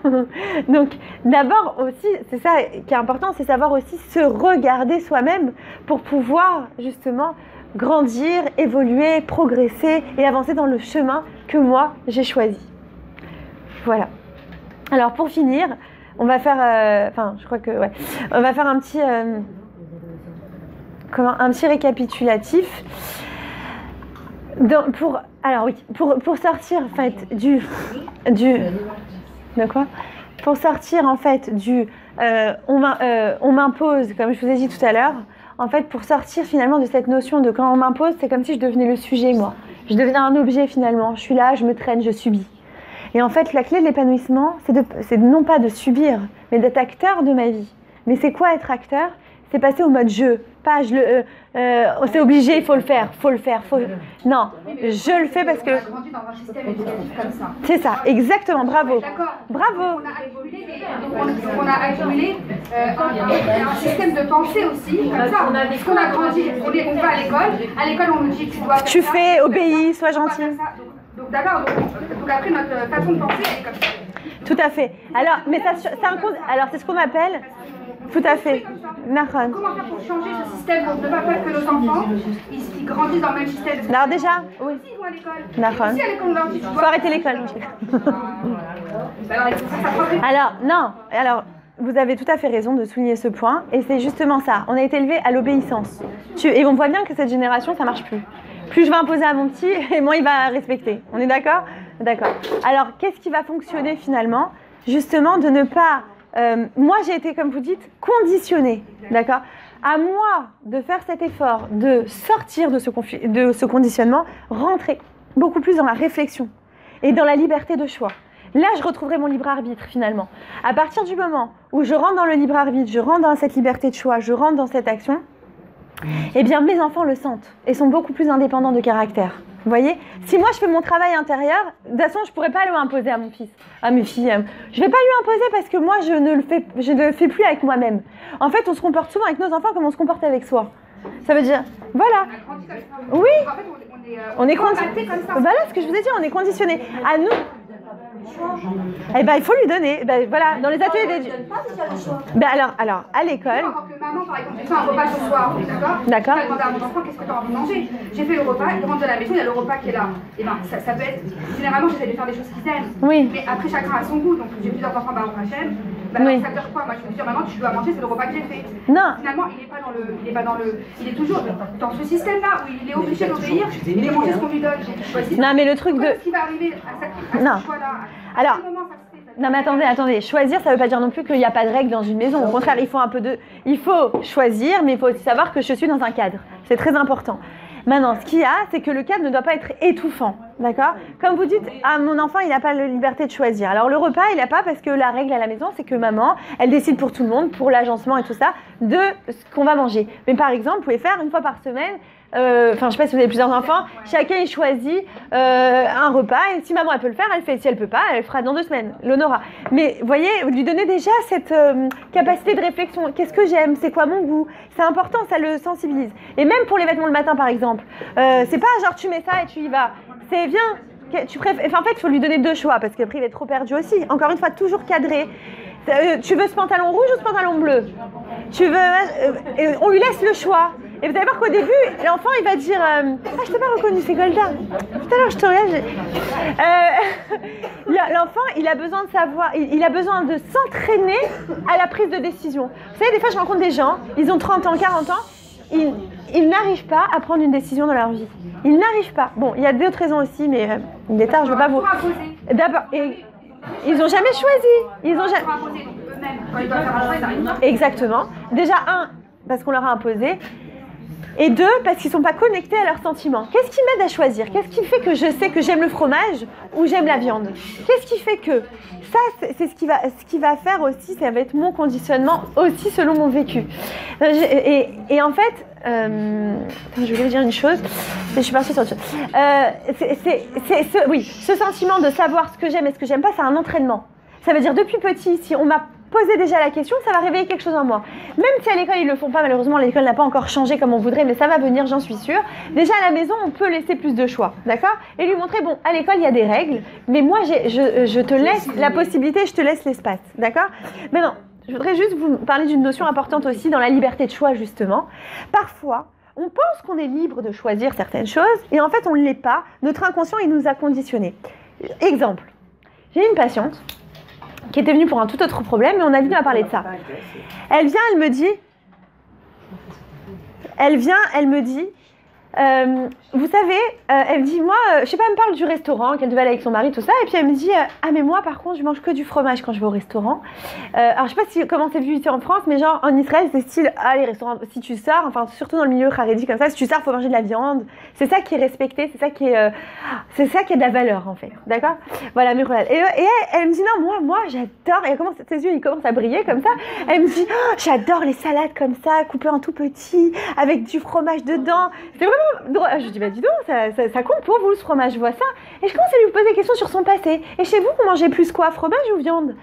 Donc d'abord aussi, c'est ça qui est important, c'est savoir aussi se regarder soi-même pour pouvoir justement grandir, évoluer, progresser et avancer dans le chemin que moi j'ai choisi. Voilà. Alors pour finir, on va faire, je crois que ouais, on va faire un petit récapitulatif. Pour sortir en fait de quoi? Pour sortir en fait on m'impose, comme je vous ai dit tout à l'heure, en fait pour sortir finalement de cette notion de quand on m'impose, c'est comme si je devenais le sujet moi. Je devenais un objet finalement. Je suis là, je me traîne, je subis. Et en fait, la clé de l'épanouissement, c'est non pas de subir, mais d'être acteur de ma vie. Mais c'est quoi être acteur? C'est passer au mode jeu. Pas c'est obligé, il faut le faire. Non, je le fais parce que. On a grandi dans un système éducatif comme ça. C'est ça, exactement, bravo. D'accord. Bravo. On a accumulé un système de pensée aussi, comme ça. Parce qu'on a grandi, on va à l'école on nous dit tu dois faire tu ça, fais, obéis, sois gentil. Donc d'accord, donc après notre façon de penser elle est comme ça. Tout à fait. Alors, mais alors c'est ce qu'on appelle. Tout à fait. Nakhon. Comment faire pour changer ce système pour ne pas faire que nos enfants ils grandissent dans le même système? Alors déjà, oui. Ils vont à l'école. Nakhon. Si à l'école on leur dit tu Faut dois arrêter l'école. Alors, vous avez tout à fait raison de souligner ce point, et c'est justement ça. On a été élevé à l'obéissance. Et on voit bien que cette génération, ça marche plus. Plus je vais imposer à mon petit, et moins il va respecter. On est d'accord? D'accord. Alors, qu'est-ce qui va fonctionner finalement? Justement, de ne pas... moi, j'ai été, comme vous dites, conditionnée. D'accord? À moi de faire cet effort, de sortir de ce conditionnement, rentrer beaucoup plus dans la réflexion et dans la liberté de choix. Là, je retrouverai mon libre arbitre finalement. À partir du moment où je rentre dans le libre arbitre, je rentre dans cette liberté de choix, je rentre dans cette action, eh bien mes enfants le sentent et sont beaucoup plus indépendants de caractère. Vous voyez? Si moi je fais mon travail intérieur, de toute façon je ne pourrais pas le imposer à mon fils, à mes filles. Je ne vais pas lui imposer parce que moi je ne le fais plus avec moi-même. En fait, on se comporte souvent avec nos enfants comme on se comporte avec soi. Ça veut dire, voilà. Oui. On est conditionné. Voilà ce que je vous ai dit, on est conditionné. À nous. Eh ben, il faut lui donner. Ben, voilà, dans les ateliers d'éducation. Ben, alors, à l'école. En tant que maman, par exemple, j'ai fait un repas ce soir, d'accord? D'accord. J'ai demandé à mon enfant qu'est-ce que tu as envie de manger. J'ai fait le repas, il rentre de la maison, il y a le repas qui est là. Et ben, ça peut être. Généralement, j'essaie de faire des choses qu'ils aiment. Oui. Mais après, chacun a son goût. Donc, j'ai plusieurs enfants par prochaine. Oui. Ça veut dire quoi? Moi, je me dis, maman, tu dois manger, c'est le repas que j'ai fait. Non. Finalement, il est toujours dans ce système-là où il est obligé d'obéir et de manger ce qu'on lui donne. Non, mais le truc de. Ce qui va arriver à ce choix-là. Alors. Non mais attendez, choisir ça veut pas dire non plus qu'il n'y a pas de règles dans une maison. Au contraire, il faut choisir, mais il faut aussi savoir que je suis dans un cadre. C'est très important. Maintenant, ce qu'il y a, c'est que le cadre ne doit pas être étouffant, d'accord? Comme vous dites, ah, mon enfant, il n'a pas la liberté de choisir. Alors le repas, il n'a pas parce que la règle à la maison, c'est que maman, elle décide pour tout le monde, pour l'agencement et tout ça, de ce qu'on va manger. Mais par exemple, vous pouvez faire une fois par semaine, je sais pas si vous avez plusieurs enfants, chacun il choisit un repas et si maman elle peut le faire, elle fait. Si elle peut pas, elle le fera dans 2 semaines, l'honora. Mais vous voyez, vous lui donnez déjà cette capacité de réflexion. Qu'est-ce que j'aime? C'est quoi mon goût? C'est important, ça le sensibilise. Et même pour les vêtements le matin par exemple, c'est pas genre tu mets ça et tu y vas. C'est viens, tu préfères. Enfin, en fait, il faut lui donner 2 choix parce qu'après il va être trop perdu aussi. Encore une fois, toujours cadré. Tu veux ce pantalon rouge ou ce pantalon bleu? On lui laisse le choix. Et vous allez voir qu'au début, l'enfant, il va dire ah, je t'ai pas reconnu, c'est Golda. Tout à l'heure, je te regarde. L'enfant, il a besoin de savoir, il a besoin de s'entraîner à la prise de décision. Vous savez, des fois, je rencontre des gens, ils ont 30 ans, 40 ans, ils n'arrivent pas à prendre une décision dans leur vie. Ils n'arrivent pas. Bon, il y a d'autres raisons aussi, mais il est tard, je ne veux pas vous... D'abord, ils n'ont jamais choisi. Ils ont jamais... Exactement. Déjà, 1, parce qu'on leur a imposé. Et 2, parce qu'ils ne sont pas connectés à leurs sentiments. Qu'est-ce qui m'aide à choisir? Qu'est-ce qui fait que je sais que j'aime le fromage ou j'aime la viande? Qu'est-ce qui fait que? Ça, c'est ce qui va faire aussi, ça va être mon conditionnement aussi selon mon vécu. Et en fait, je voulais dire une chose, je suis partie sur autre chose. Oui, ce sentiment de savoir ce que j'aime et ce que j'aime pas, c'est un entraînement. Ça veut dire depuis petit, si on m'a poser déjà la question, ça va réveiller quelque chose en moi. Même si à l'école ils le font pas, malheureusement l'école n'a pas encore changé comme on voudrait, mais ça va venir, j'en suis sûre. Déjà à la maison, on peut laisser plus de choix, d'accord? Et lui montrer, bon, à l'école il y a des règles, mais moi je te laisse la possibilité, je te laisse l'espace, d'accord? Maintenant, je voudrais juste vous parler d'une notion importante aussi dans la liberté de choix justement. Parfois, on pense qu'on est libre de choisir certaines choses, et en fait on ne l'est pas. Notre inconscient il nous a conditionnés. Exemple, j'ai une patiente qui était venue pour un tout autre problème, et on a venu à parler de ça. Elle vient, elle me dit, vous savez, elle me dit, moi, je sais pas, elle me parle du restaurant, qu'elle devait aller avec son mari, tout ça, et puis elle me dit, ah mais moi par contre, je mange que du fromage quand je vais au restaurant. Alors je sais pas comment c'est vu ici en France, mais genre en Israël, c'est style, ah les restaurants, si tu sors, enfin surtout dans le milieu haredi comme ça, si tu sors, faut manger de la viande. C'est ça qui est respecté, c'est ça qui est de la valeur en fait, d'accord? Voilà, mais voilà. Et elle me dit, non, moi j'adore, et elle commence, ses yeux ils commencent à briller comme ça, elle me dit, oh, j'adore les salades comme ça, coupées en tout petit, avec du fromage dedans. C'est vraiment drôle. Je lui dis, bah dis donc, ça compte pour vous le fromage, je vois ça. Et je commence à lui poser des questions sur son passé. Et chez vous, vous mangez plus quoi, fromage ou viande?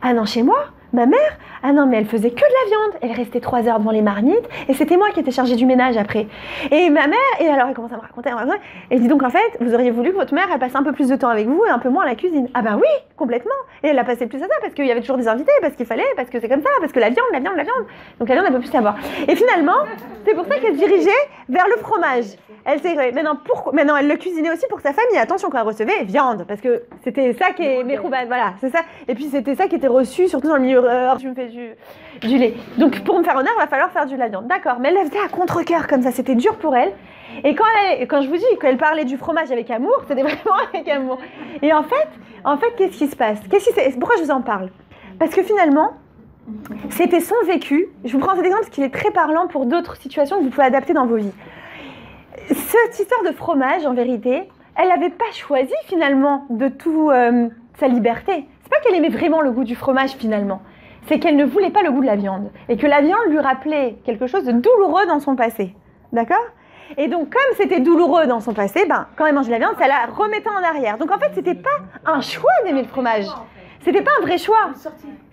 Ah non, chez moi, ma mère, ah non, mais elle faisait que de la viande. Elle restait 3 heures devant les marmites, et c'était moi qui étais chargée du ménage après. Et ma mère, et alors elle commence à me raconter, et dit donc en fait, vous auriez voulu que votre mère, elle passe un peu plus de temps avec vous et un peu moins à la cuisine. Ah ben oui, complètement. Et elle a passé plus à ça, parce qu'il y avait toujours des invités, parce qu'il fallait, parce que c'est comme ça, parce que la viande. Donc la viande, elle peut plus savoir. Et finalement, c'est pour ça qu'elle se dirigeait vers le fromage. Elle s'est maintenant elle le cuisinait aussi pour sa famille. Attention, quand elle recevait viande, parce que c'était ça qui est voilà, c'est ça. Et puis c'était ça qui était reçu, surtout dans le milieu je me fais du lait. Donc pour me faire honneur, il va falloir faire de la viande. D'accord, mais elle le faisait à contre-cœur comme ça, c'était dur pour elle. Et quand je vous dis qu'elle parlait du fromage avec amour, c'était vraiment avec amour. Et en fait, qu'est-ce qui se passe? Pourquoi je vous en parle? Parce que finalement, c'était son vécu. Je vous prends cet exemple parce qu'il est très parlant pour d'autres situations que vous pouvez adapter dans vos vies. Cette histoire de fromage, en vérité, elle n'avait pas choisi finalement de tout sa liberté. C'est pas qu'elle aimait vraiment le goût du fromage finalement. C'est qu'elle ne voulait pas le goût de la viande. Et que la viande lui rappelait quelque chose de douloureux dans son passé. D'accord? Et donc, comme c'était douloureux dans son passé, quand elle mangeait de la viande, ça la remettait en arrière. Donc en fait, c'était pas un choix d'aimer le fromage. C'était pas un vrai choix.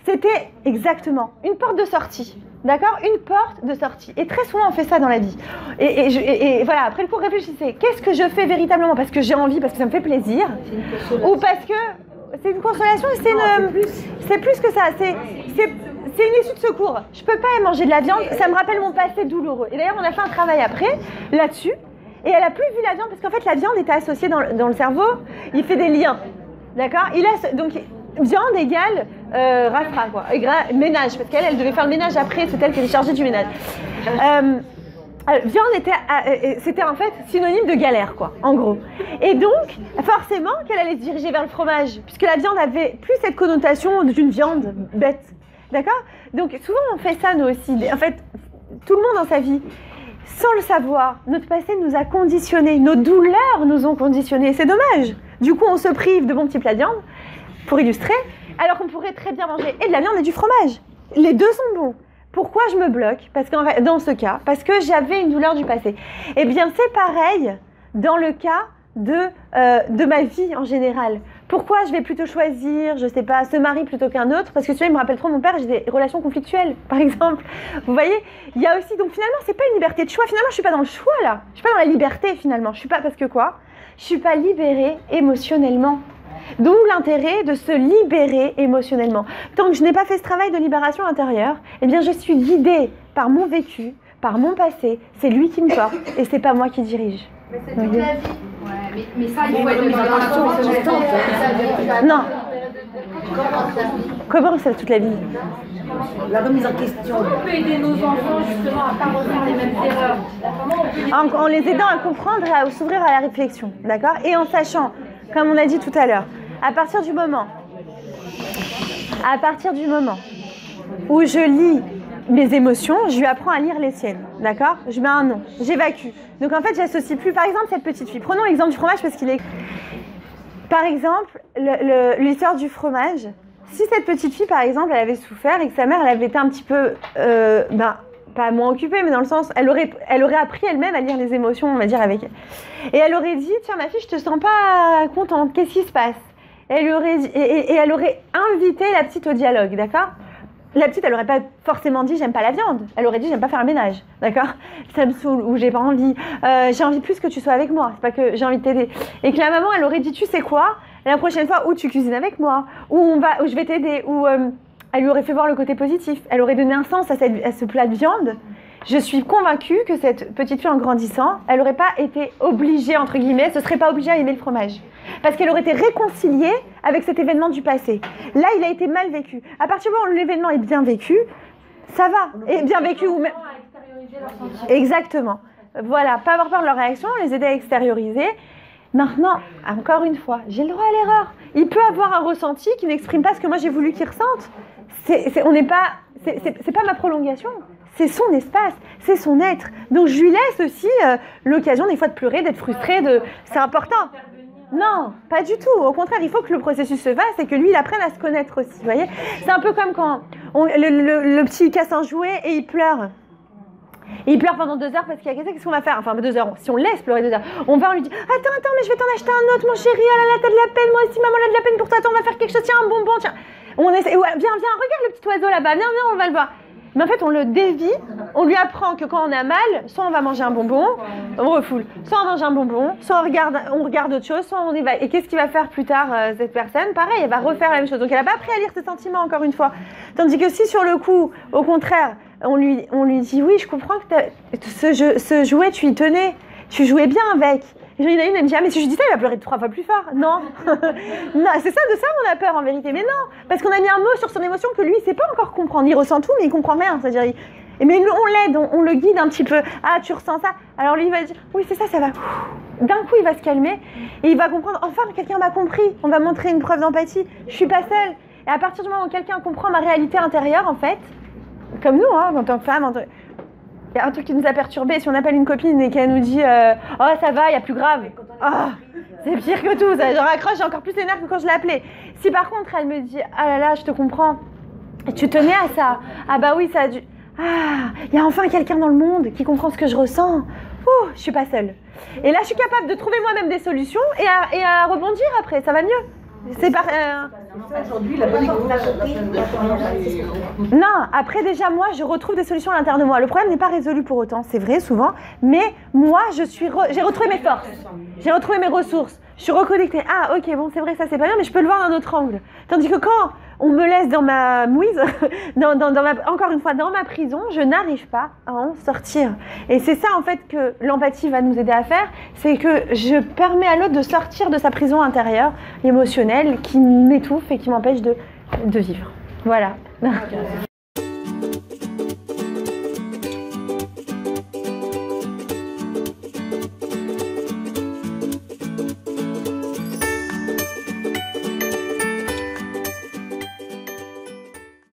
C'était exactement une porte de sortie. D'accord? Une porte de sortie. Et très souvent, on fait ça dans la vie. Et voilà, après le cours, réfléchissez. Qu'est-ce que je fais véritablement? Parce que j'ai envie, parce que ça me fait plaisir? Ou parce que c'est une consolation? C'est plus que ça. C'est une issue de secours. Je peux pas manger de la viande, ça me rappelle mon passé douloureux. Et d'ailleurs, on a fait un travail après, là-dessus. Et elle a plus vu la viande, parce qu'en fait, la viande était associée dans le cerveau. Il fait des liens. D'accord? Donc, viande égale rafra, quoi. Ménage, parce qu'elle devait faire le ménage après, c'est elle qui était chargée du ménage. Viande c'était en fait synonyme de galère, quoi, en gros. Et donc, forcément, qu'elle allait se diriger vers le fromage, puisque la viande avait plus cette connotation d'une viande bête. D'accord? Donc, souvent, on fait ça, nous aussi. En fait, tout le monde dans sa vie, sans le savoir, notre passé nous a conditionnés, nos douleurs nous ont conditionnés. C'est dommage. Du coup, on se prive de bons petits plats de viande, pour illustrer, alors qu'on pourrait très bien manger et de la viande et du fromage. Les deux sont bons. Pourquoi je me bloque? Parce que dans ce cas, parce que j'avais une douleur du passé. Eh bien, c'est pareil dans le cas de ma vie en général. Pourquoi je vais plutôt choisir, je sais pas, ce mari plutôt qu'un autre? Parce que celui-là, il me rappelle trop mon père, j'ai des relations conflictuelles, par exemple. Vous voyez, il y a aussi, donc finalement, c'est pas une liberté de choix. Finalement, je suis pas dans le choix, là. Je suis pas dans la liberté, finalement. Je suis pas, parce que quoi? Je suis pas libérée émotionnellement. D'où l'intérêt de se libérer émotionnellement. Tant que je n'ai pas fait ce travail de libération intérieure, eh bien je suis guidée par mon vécu, par mon passé. C'est lui qui me porte et c'est pas moi qui dirige. Mais c'est toute la vie. Ouais, mais ça, il faut être dans la Non. Comment c'est toute la vie? La remise en question. Comment on peut aider nos enfants justement à ne pas refaire les mêmes erreurs? En les aidant à comprendre et à s'ouvrir à la réflexion, d'accord? Et en sachant, comme on a dit tout à l'heure, à partir du moment où je lis mes émotions, je lui apprends à lire les siennes, d'accord? Je mets un nom, j'évacue. Donc en fait, j'associe plus, par exemple, cette petite fille. Prenons l'exemple du fromage parce qu'il est... Par exemple, l'histoire du fromage. Si cette petite fille, par exemple, elle avait souffert et que sa mère, elle avait été un petit peu, pas moins occupée, mais dans le sens, elle aurait appris elle-même à lire les émotions, on va dire, avec elle. Et elle aurait dit, tiens, ma fille, je te sens pas contente, qu'est-ce qui se passe? Et elle aurait invité la petite au dialogue, d'accord? La petite, elle aurait pas forcément dit j'aime pas la viande. Elle aurait dit j'aime pas faire le ménage, d'accord? Ça me saoule, ou j'ai pas envie. J'ai envie plus que tu sois avec moi. C'est pas que j'ai envie de t'aider. Et que la maman, elle aurait dit tu sais quoi? La prochaine fois, ou tu cuisines avec moi, ou je vais t'aider, ou elle lui aurait fait voir le côté positif. Elle aurait donné un sens à ce plat de viande. Je suis convaincue que cette petite fille, en grandissant, elle n'aurait pas été obligée, entre guillemets, elle ne se serait pas obligée à aimer le fromage. Parce qu'elle aurait été réconciliée avec cet événement du passé. Là, il a été mal vécu. À partir du moment où l'événement est bien vécu, ça va. Et bien vécu ou même... Exactement. Voilà, pas avoir peur de leur réaction, les aider à extérioriser. Maintenant, encore une fois, j'ai le droit à l'erreur. Il peut avoir un ressenti qui n'exprime pas ce que moi j'ai voulu qu'il ressente. C'est pas ma prolongation. C'est son espace, c'est son être. Donc je lui laisse aussi l'occasion des fois de pleurer, d'être frustrée, c'est important. Non, pas du tout. Au contraire, il faut que le processus se fasse et que lui, il apprenne à se connaître aussi. Vous voyez, c'est un peu comme quand le petit casse un jouet et il pleure. Et il pleure pendant 2 heures parce qu'il y a quelqu'un, qu'est-ce qu'on va faire? Enfin, 2 heures, si on laisse pleurer 2 heures, on va, on lui dit attends, mais je vais t'en acheter un autre, mon chéri, oh là là, t'as de la peine, moi aussi, maman, elle a de la peine pour toi, attends, on va faire quelque chose, tiens, un bonbon, tiens. On essaie, viens, regarde le petit oiseau là-bas, viens, on va le voir. Mais en fait, on le dévie, on lui apprend que quand on a mal, soit on va manger un bonbon, on refoule, soit on mange un bonbon, soit on regarde autre chose, soit on y va. Et qu'est-ce qu'il va faire plus tard, cette personne? Pareil, elle va refaire la même chose. Donc elle n'a pas appris à lire ses sentiments, encore une fois. Tandis que si sur le coup, au contraire, on lui dit oui, je comprends que ce jouet, tu y tenais, tu jouais bien avec. Il y en a une, elle me dit ah mais si je dis ça, il va pleurer 3 fois plus fort. Non, non, c'est ça, de ça on a peur en vérité. Mais non, parce qu'on a mis un mot sur son émotion que lui, il sait pas encore comprendre. Il ressent tout, mais il comprend rien. C'est-à-dire, mais nous, on l'aide, on le guide un petit peu. Ah, tu ressens ça. Alors lui, il va dire oui, c'est ça, ça va. D'un coup, il va se calmer et il va comprendre. Enfin, quelqu'un m'a compris. On va montrer une preuve d'empathie. Je suis pas seule. Et à partir du moment où quelqu'un comprend ma réalité intérieure, en fait, comme nous, hein, en tant que femme, il y a un truc qui nous a perturbés. Si on appelle une copine et qu'elle nous dit oh ça va, il y a plus grave. Oh, c'est pire que tout. Ça, je raccroche, j'ai encore plus les nerfs que quand je l'ai appelée. Si par contre elle me dit ah là là, je te comprends. Et tu tenais à ça. Ah bah oui, ça a dû. Ah, il y a enfin quelqu'un dans le monde qui comprend ce que je ressens. Ouh, je suis pas seule. Et là, je suis capable de trouver moi-même des solutions et à rebondir après. Ça va mieux. C'est pas. Aujourd'hui, la bonne Non, après déjà moi je retrouve des solutions à l'intérieur de moi. Le problème n'est pas résolu pour autant, c'est vrai souvent, mais moi j'ai retrouvé mes forces, j'ai retrouvé mes ressources, je suis reconnectée. Ah ok, bon c'est vrai, ça c'est pas bien, mais je peux le voir d'un autre angle. Tandis que quand on me laisse dans ma mouise, encore une fois dans ma prison, je n'arrive pas à en sortir. Et c'est ça en fait que l'empathie va nous aider à faire, c'est que je permets à l'autre de sortir de sa prison intérieure, émotionnelle, qui m'étouffe et qui m'empêche de vivre. Voilà.